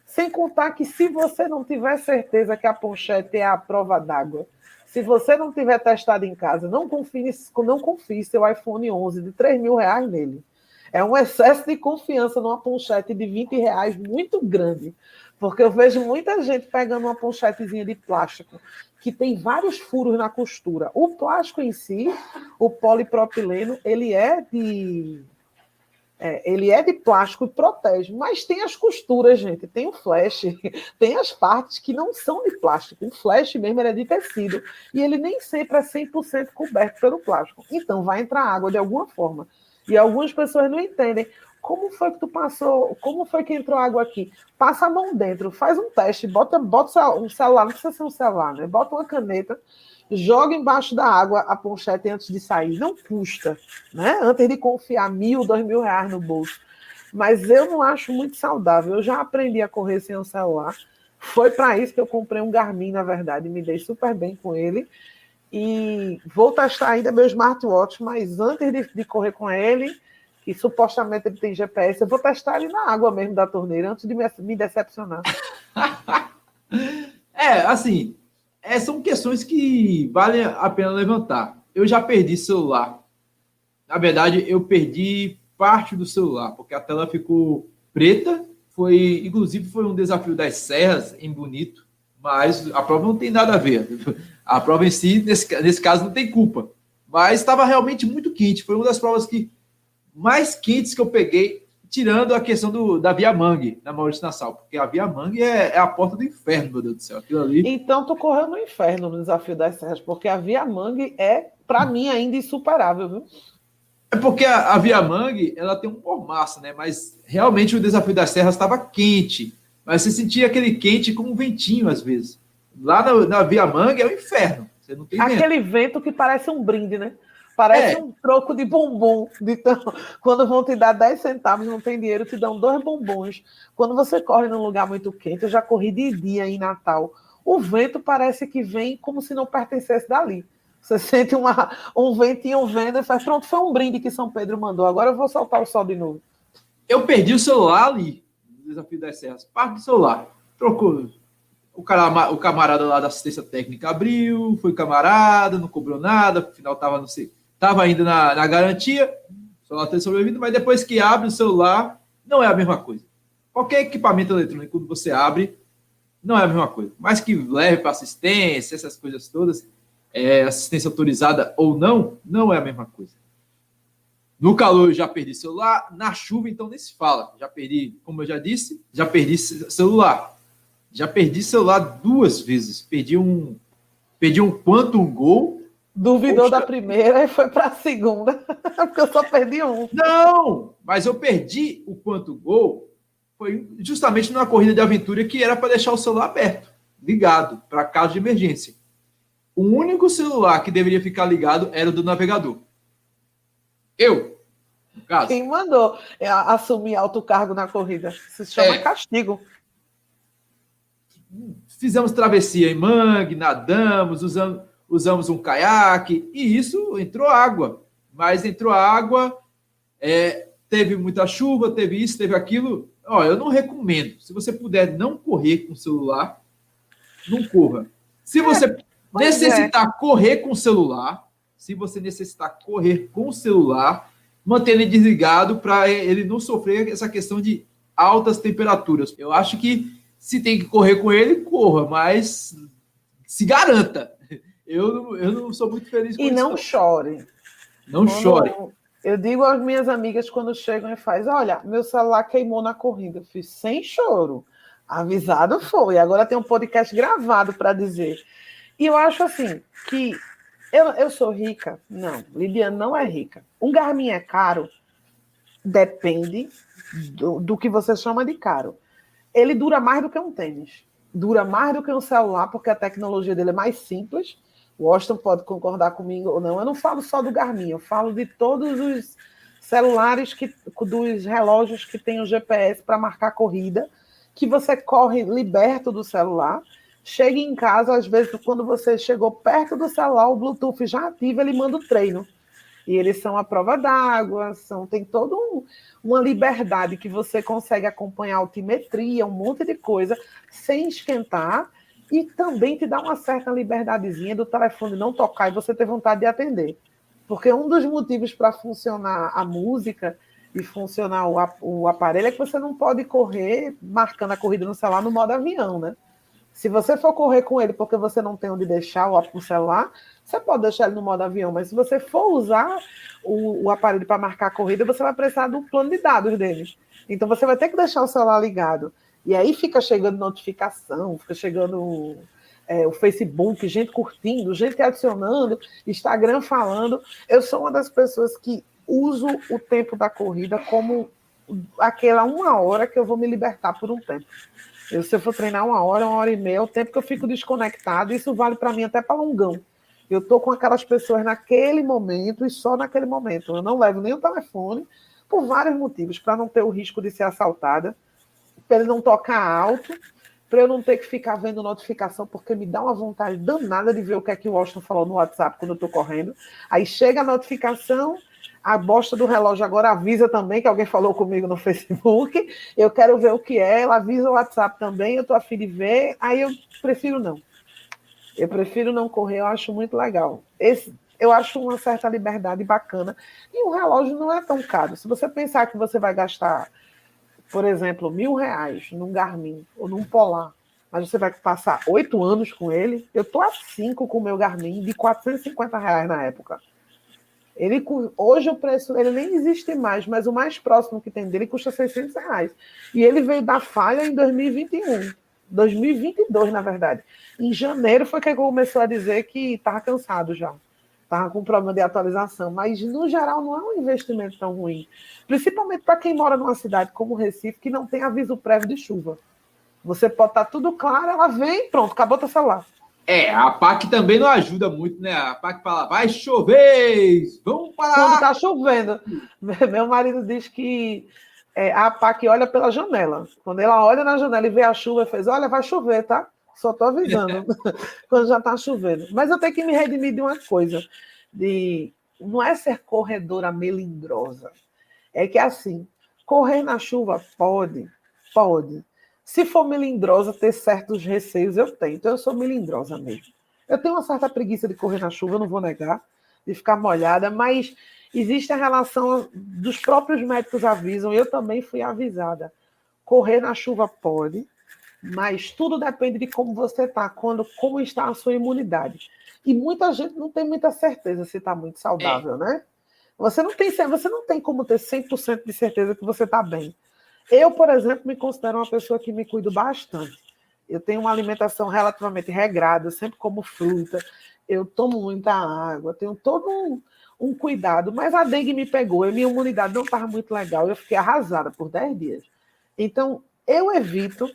Sem contar que se você não tiver certeza que a ponchete é a prova d'água, se você não tiver testado em casa, não confie seu iPhone 11 de R$ 3.000 nele. É um excesso de confiança numa ponchete de R$ 20 muito grande, porque eu vejo muita gente pegando uma ponchetezinha de plástico que tem vários furos na costura. O plástico em si, o polipropileno, ele é de plástico e protege, mas tem as costuras, gente, tem o flash, tem as partes que não são de plástico. O flash mesmo ele é de tecido e ele nem sempre é 100% coberto pelo plástico. Então vai entrar água de alguma forma. E algumas pessoas não entendem. Como foi que tu passou? Como foi que entrou água aqui? Passa a mão dentro, faz um teste, bota um celular, não precisa ser um celular, né? Bota uma caneta, joga embaixo da água a ponchete antes de sair. Não custa, né? Antes de confiar R$ 1.000, R$ 2.000 no bolso. Mas eu não acho muito saudável. Eu já aprendi a correr sem um celular. Foi para isso que eu comprei um Garmin, na verdade, me dei super bem com ele. E vou testar ainda meu smartwatch, mas antes de correr com ele, que supostamente ele tem GPS, eu vou testar ele na água mesmo da torneira, antes de me decepcionar. Assim, são questões que valem a pena levantar. Eu já perdi celular. Na verdade, eu perdi parte do celular, porque a tela ficou preta. Inclusive, foi um desafio das serras em Bonito, mas a prova não tem nada a ver. A prova em si, nesse caso, não tem culpa. Mas estava realmente muito quente. Foi uma das provas mais quentes que eu peguei, tirando a questão da Via Mangue, na Maurício Nassau, porque a Via Mangue é a porta do inferno, meu Deus do céu. Aquilo ali. Então, tu correu no inferno no Desafio das Serras, porque a Via Mangue é, para mim, ainda insuperável, viu? É porque a Via Mangue, ela tem um mormaço, né? Mas realmente o Desafio das Serras estava quente. Mas você sentia aquele quente com um ventinho, às vezes. Lá na Via Mangue é o inferno. Você não tem aquele vento que parece um brinde, né? Parece um troco de bombom. Quando vão te dar 10 centavos, não tem dinheiro, te dão 2 bombons. Quando você corre num lugar muito quente, eu já corri de dia em Natal, o vento parece que vem como se não pertencesse dali. Você sente um ventinho vendo e faz, pronto, foi um brinde que São Pedro mandou, agora eu vou soltar o sol de novo. Eu perdi o celular ali, no Desafio das Serras. Parte do celular. Trocou. O camarada lá da assistência técnica abriu, foi camarada, não cobrou nada, afinal estava ainda na garantia, o celular tem sobrevivido, mas depois que abre o celular, não é a mesma coisa. Qualquer equipamento eletrônico, quando você abre, não é a mesma coisa. Mas que leve para assistência, essas coisas todas, assistência autorizada ou não é a mesma coisa. No calor eu já perdi celular, na chuva então nem se fala. Já perdi, como eu já disse, já perdi celular. Já perdi celular 2 vezes. Perdi um Quantum Gol. Duvidou da primeira e foi para a segunda, porque eu só perdi um. Não, mas eu perdi o Quantum Gol foi justamente numa corrida de aventura que era para deixar o celular aberto, ligado, para caso de emergência. O único celular que deveria ficar ligado era o do navegador. No caso. Quem mandou assumir alto cargo na corrida? Se chama castigo. Fizemos travessia em mangue, nadamos, usamos um caiaque, e isso entrou água. Mas entrou água, teve muita chuva, teve isso, teve aquilo. Eu não recomendo. Se você puder não correr com o celular, não corra. Se você necessitar correr com o celular, mantenha ele desligado para ele não sofrer essa questão de altas temperaturas. Eu acho que se tem que correr com ele, corra, mas se garanta. Eu não sou muito feliz com isso. E não chore. Não chore. Eu digo às minhas amigas quando chegam e fazem, olha, meu celular queimou na corrida. Eu fiz sem choro. Avisado foi. Agora tem um podcast gravado para dizer. E eu acho assim, que eu sou rica? Não, Lidiane não é rica. Um Garmin é caro? Depende do que você chama de caro. Ele dura mais do que um tênis. Dura mais do que um celular, porque a tecnologia dele é mais simples. O Austin pode concordar comigo ou não. Eu não falo só do Garmin, eu falo de todos os celulares, dos relógios que tem o GPS para marcar corrida, que você corre liberto do celular. Chega em casa, às vezes, quando você chegou perto do celular, o Bluetooth já ativa, ele manda o treino. E eles são à prova d'água, tem toda uma liberdade que você consegue acompanhar altimetria, um monte de coisa, sem esquentar, e também te dá uma certa liberdadezinha do telefone não tocar e você ter vontade de atender. Porque um dos motivos para funcionar a música e funcionar o aparelho é que você não pode correr marcando a corrida no celular no modo avião, né? Se você for correr com ele porque você não tem onde deixar o celular, você pode deixar ele no modo avião, mas se você for usar o aparelho para marcar a corrida, você vai precisar do plano de dados dele. Então você vai ter que deixar o celular ligado. E aí fica chegando notificação, fica chegando o Facebook, gente curtindo, gente adicionando, Instagram falando. Eu sou uma das pessoas que uso o tempo da corrida como aquela 1 hora que eu vou me libertar por um tempo. Se eu for treinar 1 hora e meia, é o tempo que eu fico desconectado, isso vale para mim até para longão. Eu estou com aquelas pessoas naquele momento e só naquele momento. Eu não levo nem o telefone, por vários motivos, para não ter o risco de ser assaltada, para ele não tocar alto, para eu não ter que ficar vendo notificação, porque me dá uma vontade danada de ver o que é que o Washington falou no WhatsApp quando eu estou correndo. Aí chega a notificação, a bosta do relógio agora avisa também que alguém falou comigo no Facebook, eu quero ver o que é, ela avisa o WhatsApp também, eu estou a fim de ver, aí eu prefiro não. Eu prefiro não correr, eu acho muito legal. Eu acho uma certa liberdade bacana. E o relógio não é tão caro. Se você pensar que você vai gastar, por exemplo, R$ 1.000 num Garmin ou num Polar, mas você vai passar 8 anos com ele, eu estou a 5 com o meu Garmin, de R$ 450 na época. Hoje o preço ele nem existe mais, mas o mais próximo que tem dele custa R$ 600. E ele veio da falha em 2021. 2022, na verdade. Em janeiro foi que ele começou a dizer que estava cansado já. Estava com problema de atualização. Mas, no geral, não é um investimento tão ruim. Principalmente para quem mora numa cidade como Recife, que não tem aviso prévio de chuva. Você pode estar tudo claro, ela vem, pronto, acabou teu celular. A PAC também não ajuda muito, né? A PAC fala, vai chover, vamos parar. Quando está chovendo. Meu marido diz que a PAC olha pela janela. Quando ela olha na janela e vê a chuva, ele fez, olha, vai chover, tá? Só estou avisando, quando já está chovendo. Mas eu tenho que me redimir de uma coisa, não é ser corredora melindrosa. É que assim, correr na chuva pode. Se for melindrosa, ter certos receios, eu tenho. Então eu sou melindrosa mesmo. Eu tenho uma certa preguiça de correr na chuva, não vou negar, de ficar molhada, mas existe a relação dos próprios médicos avisam, eu também fui avisada. Correr na chuva pode, mas tudo depende de como você está, como está a sua imunidade. E muita gente não tem muita certeza se está muito saudável, né? Você não tem como ter 100% de certeza que você está bem. Eu, por exemplo, me considero uma pessoa que me cuido bastante. Eu tenho uma alimentação relativamente regrada, eu sempre como fruta, eu tomo muita água, tenho todo um cuidado, mas a dengue me pegou e minha imunidade não estava muito legal, eu fiquei arrasada por 10 dias. Então, eu evito,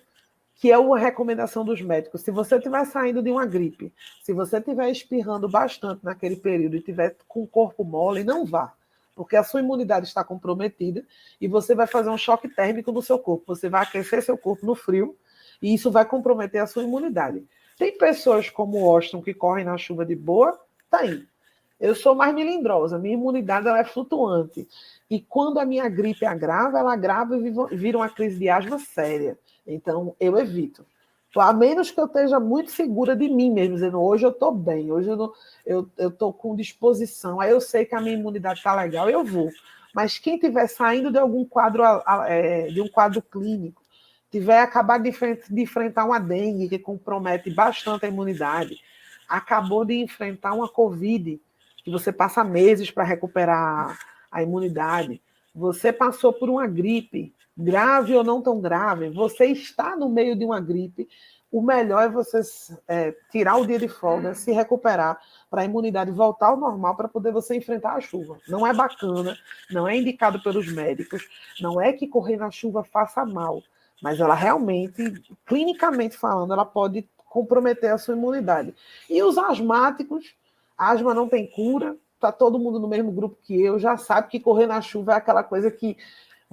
que é uma recomendação dos médicos, se você estiver saindo de uma gripe, se você estiver espirrando bastante naquele período e estiver com o corpo mole, não vá, porque a sua imunidade está comprometida e você vai fazer um choque térmico no seu corpo, você vai aquecer seu corpo no frio e isso vai comprometer a sua imunidade. Tem pessoas como o Austin que correm na chuva de boa, tá aí. Eu sou mais melindrosa, minha imunidade ela é flutuante. E quando a minha gripe agrava, ela agrava e vira uma crise de asma séria. Então, eu evito. A menos que eu esteja muito segura de mim mesmo, dizendo, hoje eu estou bem, hoje eu estou com disposição, aí eu sei que a minha imunidade está legal, eu vou. Mas quem estiver saindo de algum quadro, de um quadro clínico, tiver acabado de enfrentar uma dengue que compromete bastante a imunidade, acabou de enfrentar uma Covid, que você passa meses para recuperar a imunidade, você passou por uma gripe, grave ou não tão grave, você está no meio de uma gripe, o melhor é você tirar o dia de folga, se recuperar, para a imunidade voltar ao normal, para poder você enfrentar a chuva. Não é bacana, não é indicado pelos médicos, não é que correr na chuva faça mal, mas ela realmente, clinicamente falando, ela pode comprometer a sua imunidade. E os asmáticos, a asma não tem cura, está todo mundo no mesmo grupo que eu, já sabe que correr na chuva é aquela coisa que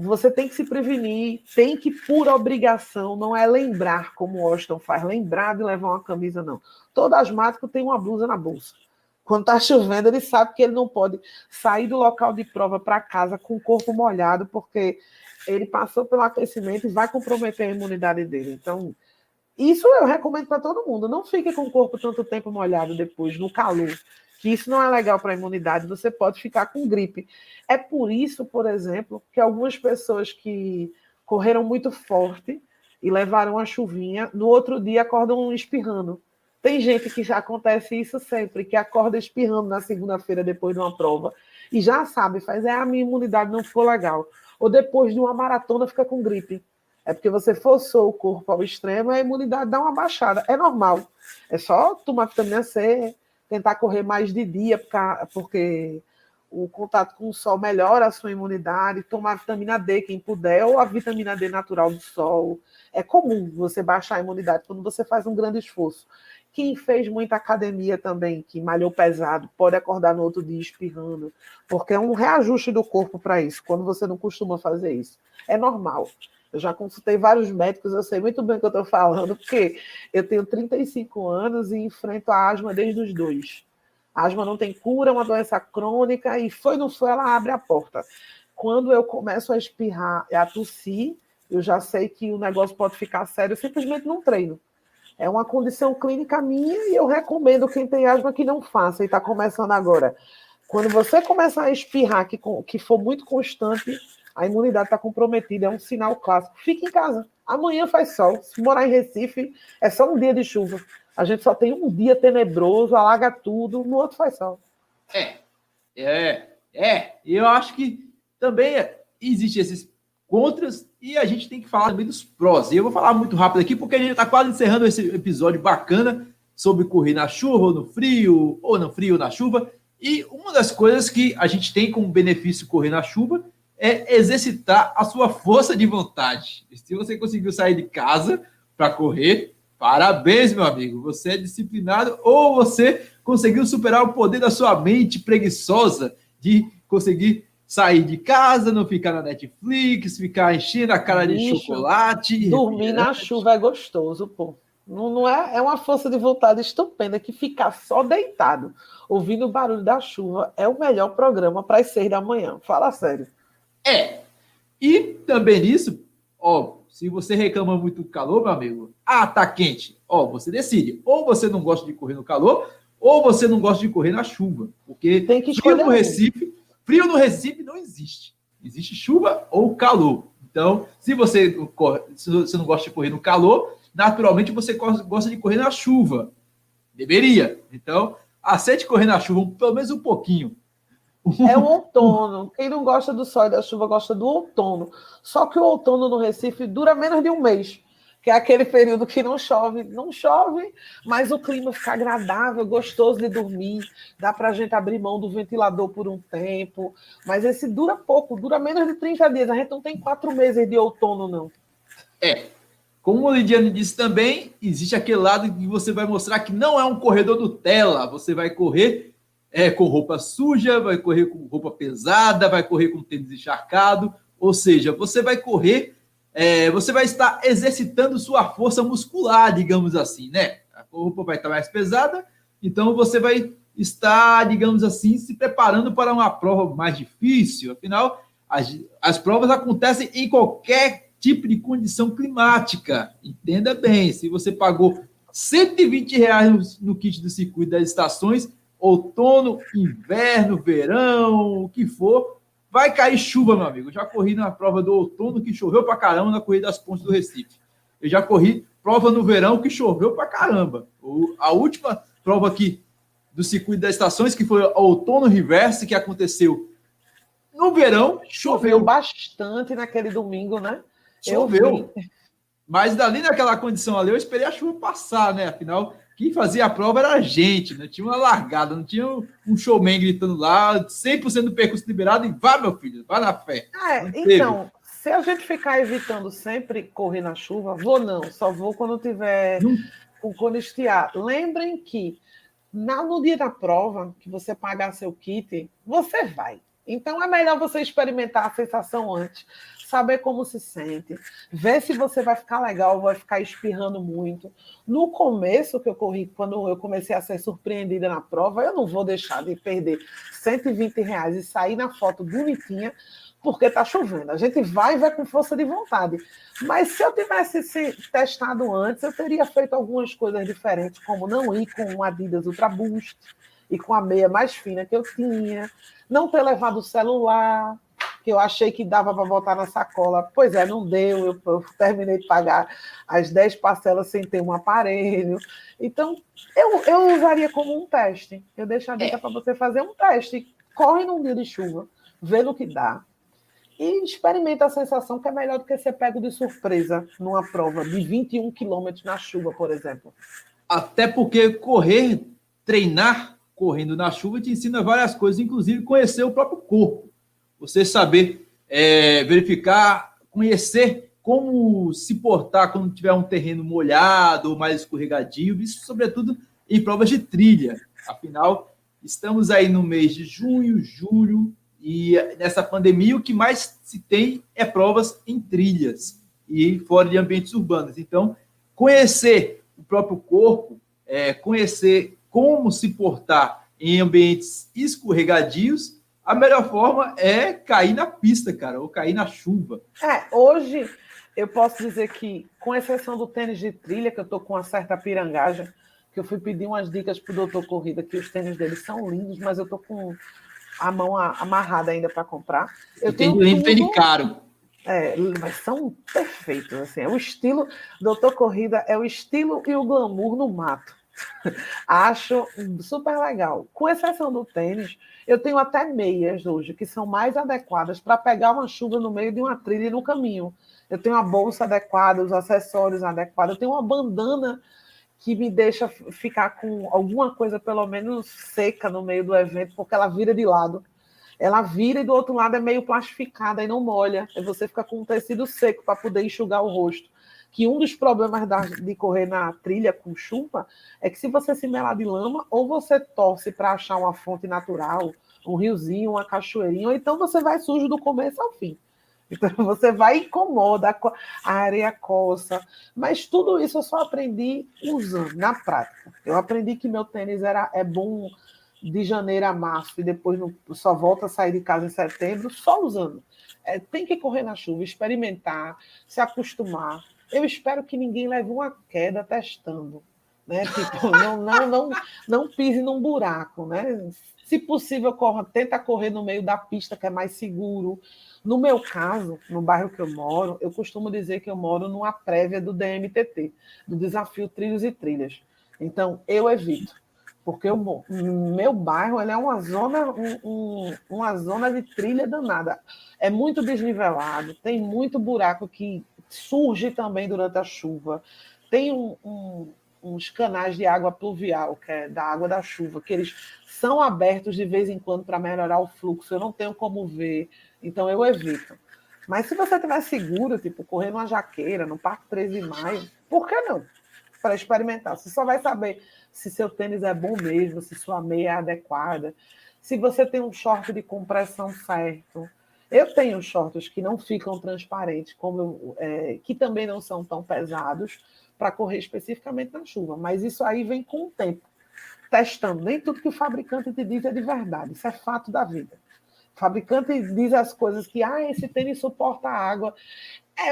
você tem que se prevenir, tem que, por obrigação, não é lembrar, como o Washington faz, lembrar de levar uma camisa, não. Todo asmático tem uma blusa na bolsa. Quando está chovendo, ele sabe que ele não pode sair do local de prova para casa com o corpo molhado, porque ele passou pelo aquecimento e vai comprometer a imunidade dele. Então, isso eu recomendo para todo mundo. Não fique com o corpo tanto tempo molhado depois, no calor, que isso não é legal para a imunidade, você pode ficar com gripe. É por isso, por exemplo, que algumas pessoas que correram muito forte e levaram a chuvinha, no outro dia acordam espirrando. Tem gente que já acontece isso sempre, que acorda espirrando na segunda-feira depois de uma prova e já sabe, a minha imunidade não ficou legal. Ou depois de uma maratona fica com gripe. É porque você forçou o corpo ao extremo e a imunidade dá uma baixada. É normal. É só tomar vitamina C, tentar correr mais de dia, porque o contato com o sol melhora a sua imunidade, tomar vitamina D, quem puder, ou a vitamina D natural do sol. É comum você baixar a imunidade quando você faz um grande esforço. Quem fez muita academia também, que malhou pesado, pode acordar no outro dia espirrando, porque é um reajuste do corpo para isso, quando você não costuma fazer isso. É normal. Eu já consultei vários médicos, eu sei muito bem o que eu estou falando, porque eu tenho 35 anos e enfrento a asma desde os 2. A asma não tem cura, é uma doença crônica, e foi ou não foi, ela abre a porta. Quando eu começo a espirrar e a tossir, eu já sei que o negócio pode ficar sério, eu simplesmente não treino. É uma condição clínica minha e eu recomendo quem tem asma que não faça e está começando agora. Quando você começar a espirrar, que for muito constante, a imunidade está comprometida, é um sinal clássico. Fique em casa. Amanhã faz sol. Se morar em Recife, é só um dia de chuva. A gente só tem um dia tenebroso, alaga tudo, no outro faz sol. E eu acho que também existem esses contras e a gente tem que falar também dos prós. E eu vou falar muito rápido aqui, porque a gente está quase encerrando esse episódio bacana sobre correr na chuva ou no frio, ou no frio ou na chuva. E uma das coisas que a gente tem como benefício correr na chuva é exercitar a sua força de vontade. Se você conseguiu sair de casa para correr, parabéns, meu amigo. Você é disciplinado ou você conseguiu superar o poder da sua mente preguiçosa de conseguir sair de casa, não ficar na Netflix, ficar enchendo a cara de chocolate. Dormir na chuva é gostoso, pô. Não é uma força de vontade estupenda que ficar só deitado, ouvindo o barulho da chuva, é o melhor programa para as 6 da manhã. Fala sério. E também nisso, se você reclama muito do calor, meu amigo, tá quente, você decide. Ou você não gosta de correr no calor, ou você não gosta de correr na chuva. Porque tem que escolher frio no Recife não existe. Existe chuva ou calor. Então, se você não gosta de correr no calor, naturalmente você gosta de correr na chuva. Deveria. Então, aceite correr na chuva, pelo menos um pouquinho. É o outono. Quem não gosta do sol e da chuva gosta do outono. Só que o outono no Recife dura menos de um mês, que é aquele período que não chove. Não chove, mas o clima fica agradável, gostoso de dormir. Dá para a gente abrir mão do ventilador por um tempo. Mas esse dura pouco, dura menos de 30 dias. A gente não tem 4 meses de outono, não. Como o Lidiane disse também, existe aquele lado que você vai mostrar que não é um corredor Nutella. Você vai correr com roupa suja, vai correr com roupa pesada, vai correr com tênis encharcado, ou seja, você vai correr, você vai estar exercitando sua força muscular, digamos assim, né? A roupa vai estar mais pesada, então você vai estar, digamos assim, se preparando para uma prova mais difícil. Afinal, as provas acontecem em qualquer tipo de condição climática. Entenda bem, se você pagou R$120 no kit do circuito das estações, outono, inverno, verão, o que for, vai cair chuva, meu amigo. Eu já corri na prova do outono que choveu pra caramba na corrida das Pontes do Recife. Eu já corri prova no verão que choveu pra caramba. A última prova aqui do circuito das estações, que foi o outono reverse, que aconteceu no verão, choveu bastante naquele domingo, né? Choveu. Mas dali naquela condição ali, eu esperei a chuva passar, né? Afinal, quem fazia a prova era a gente, não tinha uma largada, não tinha um showman gritando lá, 100% do percurso liberado e vá, meu filho, vá na fé. Então, se a gente ficar evitando sempre correr na chuva, vou não, só vou quando tiver, quando estiar. Lembrem que no dia da prova, que você pagar seu kit, você vai. Então, é melhor você experimentar a sensação antes, saber como se sente, ver se você vai ficar legal, vai ficar espirrando muito. No começo que eu corri, quando eu comecei a ser surpreendida na prova, eu não vou deixar de perder R$ 120 e sair na foto bonitinha, porque está chovendo. A gente vai e vai com força de vontade. Mas se eu tivesse testado antes, eu teria feito algumas coisas diferentes, como não ir com um Adidas Ultra Boost e com a meia mais fina que eu tinha, não ter levado o celular, que eu achei que dava para botar na sacola. Pois é, não deu. Eu terminei de pagar as 10 parcelas sem ter um aparelho. Então, eu usaria como um teste. Eu deixo a dica para você fazer um teste. Corre num dia de chuva, vê no que dá. E experimenta a sensação, que é melhor do que ser pego de surpresa numa prova de 21 quilômetros na chuva, por exemplo. Até porque treinar correndo na chuva te ensina várias coisas, inclusive conhecer o próprio corpo. Você saber verificar, conhecer como se portar quando tiver um terreno molhado ou mais escorregadio, isso sobretudo em provas de trilha. Afinal, estamos aí no mês de junho, julho, e nessa pandemia o que mais se tem é provas em trilhas e fora de ambientes urbanos. Então, conhecer o próprio corpo, conhecer como se portar em ambientes escorregadios, a melhor forma é cair na pista, cara, ou cair na chuva. Hoje eu posso dizer que, com exceção do tênis de trilha, que eu estou com uma certa pirangagem, que eu fui pedir umas dicas para o doutor Corrida, que os tênis dele são lindos, mas eu estou com a mão amarrada ainda para comprar. Eu tenho tênis caro. Mas são perfeitos. Assim, é o estilo, doutor Corrida, é o estilo e o glamour no mato. Acho super legal. Com exceção do tênis, eu tenho até meias hoje, que são mais adequadas para pegar uma chuva no meio de uma trilha e no caminho. Eu tenho a bolsa adequada, os acessórios adequados, eu tenho uma bandana que me deixa ficar com alguma coisa, pelo menos, seca no meio do evento, porque ela vira de lado. Ela vira e do outro lado é meio plastificada e não molha. E você fica com um tecido seco para poder enxugar o rosto. Que um dos problemas de correr na trilha com chuva é que se você se melar de lama, ou você torce para achar uma fonte natural, um riozinho, uma cachoeirinha, ou então você vai sujo do começo ao fim. Então você vai e incomoda, a areia coça. Mas tudo isso eu só aprendi usando, na prática. Eu aprendi que meu tênis é bom de janeiro a março e depois só volta a sair de casa em setembro, só usando. Tem que correr na chuva, experimentar, se acostumar. Eu espero que ninguém leve uma queda testando, né? Tipo, não pise num buraco, né? Se possível, tenta correr no meio da pista, que é mais seguro. No meu caso, no bairro que eu moro, eu costumo dizer que eu moro numa prévia do DMTT, do Desafio Trilhos e Trilhas. Então, eu evito, porque meu bairro ele é uma zona de trilha danada. É muito desnivelado, tem muito buraco que surge também durante a chuva. Tem uns canais de água pluvial, que é da água da chuva, que eles são abertos de vez em quando para melhorar o fluxo. Eu não tenho como ver, então eu evito. Mas se você estiver seguro, tipo, correr numa jaqueira, no Parque 13 de Maio, por que não? Para experimentar. Você só vai saber se seu tênis é bom mesmo, se sua meia é adequada, se você tem um short de compressão certo. Eu tenho shorts que não ficam transparentes, que também não são tão pesados, para correr especificamente na chuva. Mas isso aí vem com o tempo, testando. Nem tudo que o fabricante te diz é de verdade. Isso é fato da vida. O fabricante diz as coisas que esse tênis suporta a água.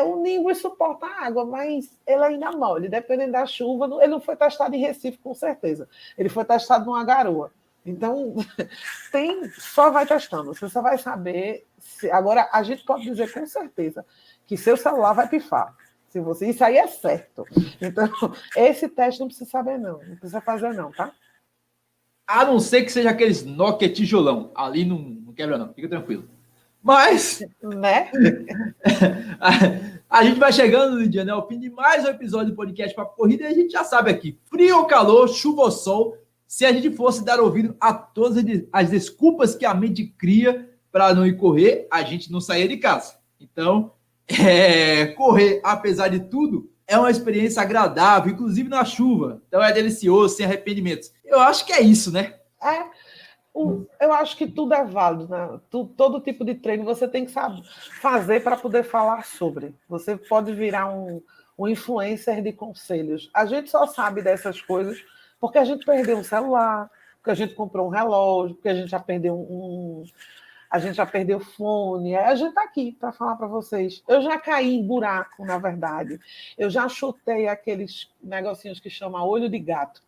O Ningo suporta a água, mas ele ainda molha. Dependendo da chuva, ele não foi testado em Recife, com certeza. Ele foi testado numa garoa. Então, só vai testando. Você só vai saber. Agora, a gente pode dizer com certeza que seu celular vai pifar. Isso aí é certo. Então, esse teste não precisa saber, não. Não precisa fazer, não, tá? A não ser que seja aqueles Nokia tijolão. Ali não quebra, não. Fica tranquilo. Mas... Né? A gente vai chegando, Lidiane, ao fim de mais um episódio do podcast Papo Corrida e a gente já sabe aqui, frio ou calor, chuva ou sol, se a gente fosse dar ouvido a todas as desculpas que a mente cria para não ir correr, a gente não saía de casa. Então, correr, apesar de tudo, é uma experiência agradável, inclusive na chuva. Então é delicioso, sem arrependimentos. Eu acho que é isso, né? Eu acho que tudo é válido, né? Todo tipo de treino você tem que saber fazer para poder falar sobre. Você pode virar um influencer de conselhos. A gente só sabe dessas coisas porque a gente perdeu um celular, porque a gente comprou um relógio, porque a gente já perdeu a gente já perdeu fone. A gente está aqui para falar para vocês. Eu já caí em buraco, na verdade. Eu já chutei aqueles negocinhos que chama olho de gato.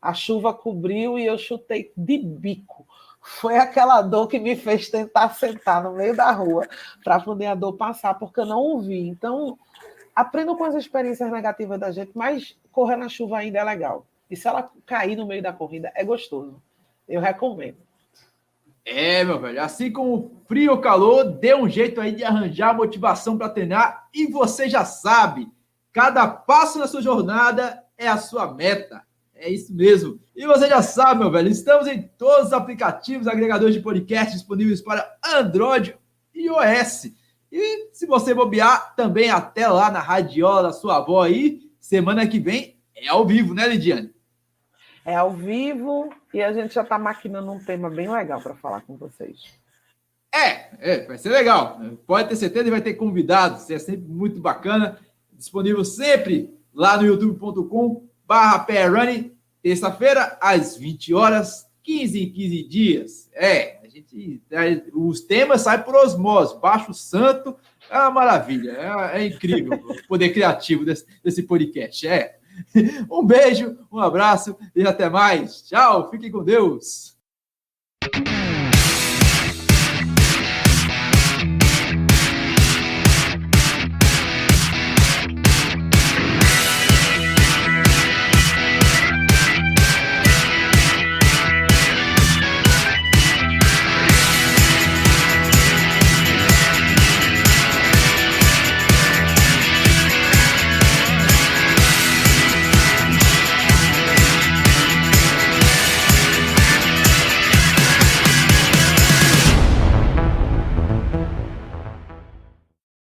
A chuva cobriu e eu chutei de bico. Foi aquela dor que me fez tentar sentar no meio da rua para poder a dor passar, porque eu não ouvi. Então, aprendo com as experiências negativas da gente, mas correr na chuva ainda é legal. E se ela cair no meio da corrida, é gostoso. Eu recomendo. Meu velho, assim como frio ou calor, dê um jeito aí de arranjar motivação para treinar e você já sabe, cada passo na sua jornada é a sua meta. É isso mesmo. E você já sabe, meu velho, estamos em todos os aplicativos agregadores de podcast disponíveis para Android e iOS. E se você bobear, também até lá na radiola da sua avó aí, semana que vem é ao vivo, né, Lidiane? É ao vivo e a gente já está maquinando um tema bem legal para falar com vocês. Vai ser legal. Pode ter certeza que vai ter convidados. É sempre muito bacana. Disponível sempre lá no youtube.com/PRunning. Terça-feira, às 20 horas, 15 em 15 dias. Os temas saem por osmose. Baixo Santo é uma maravilha. É incrível o poder criativo desse podcast. Um beijo, um abraço e até mais. Tchau, fiquem com Deus.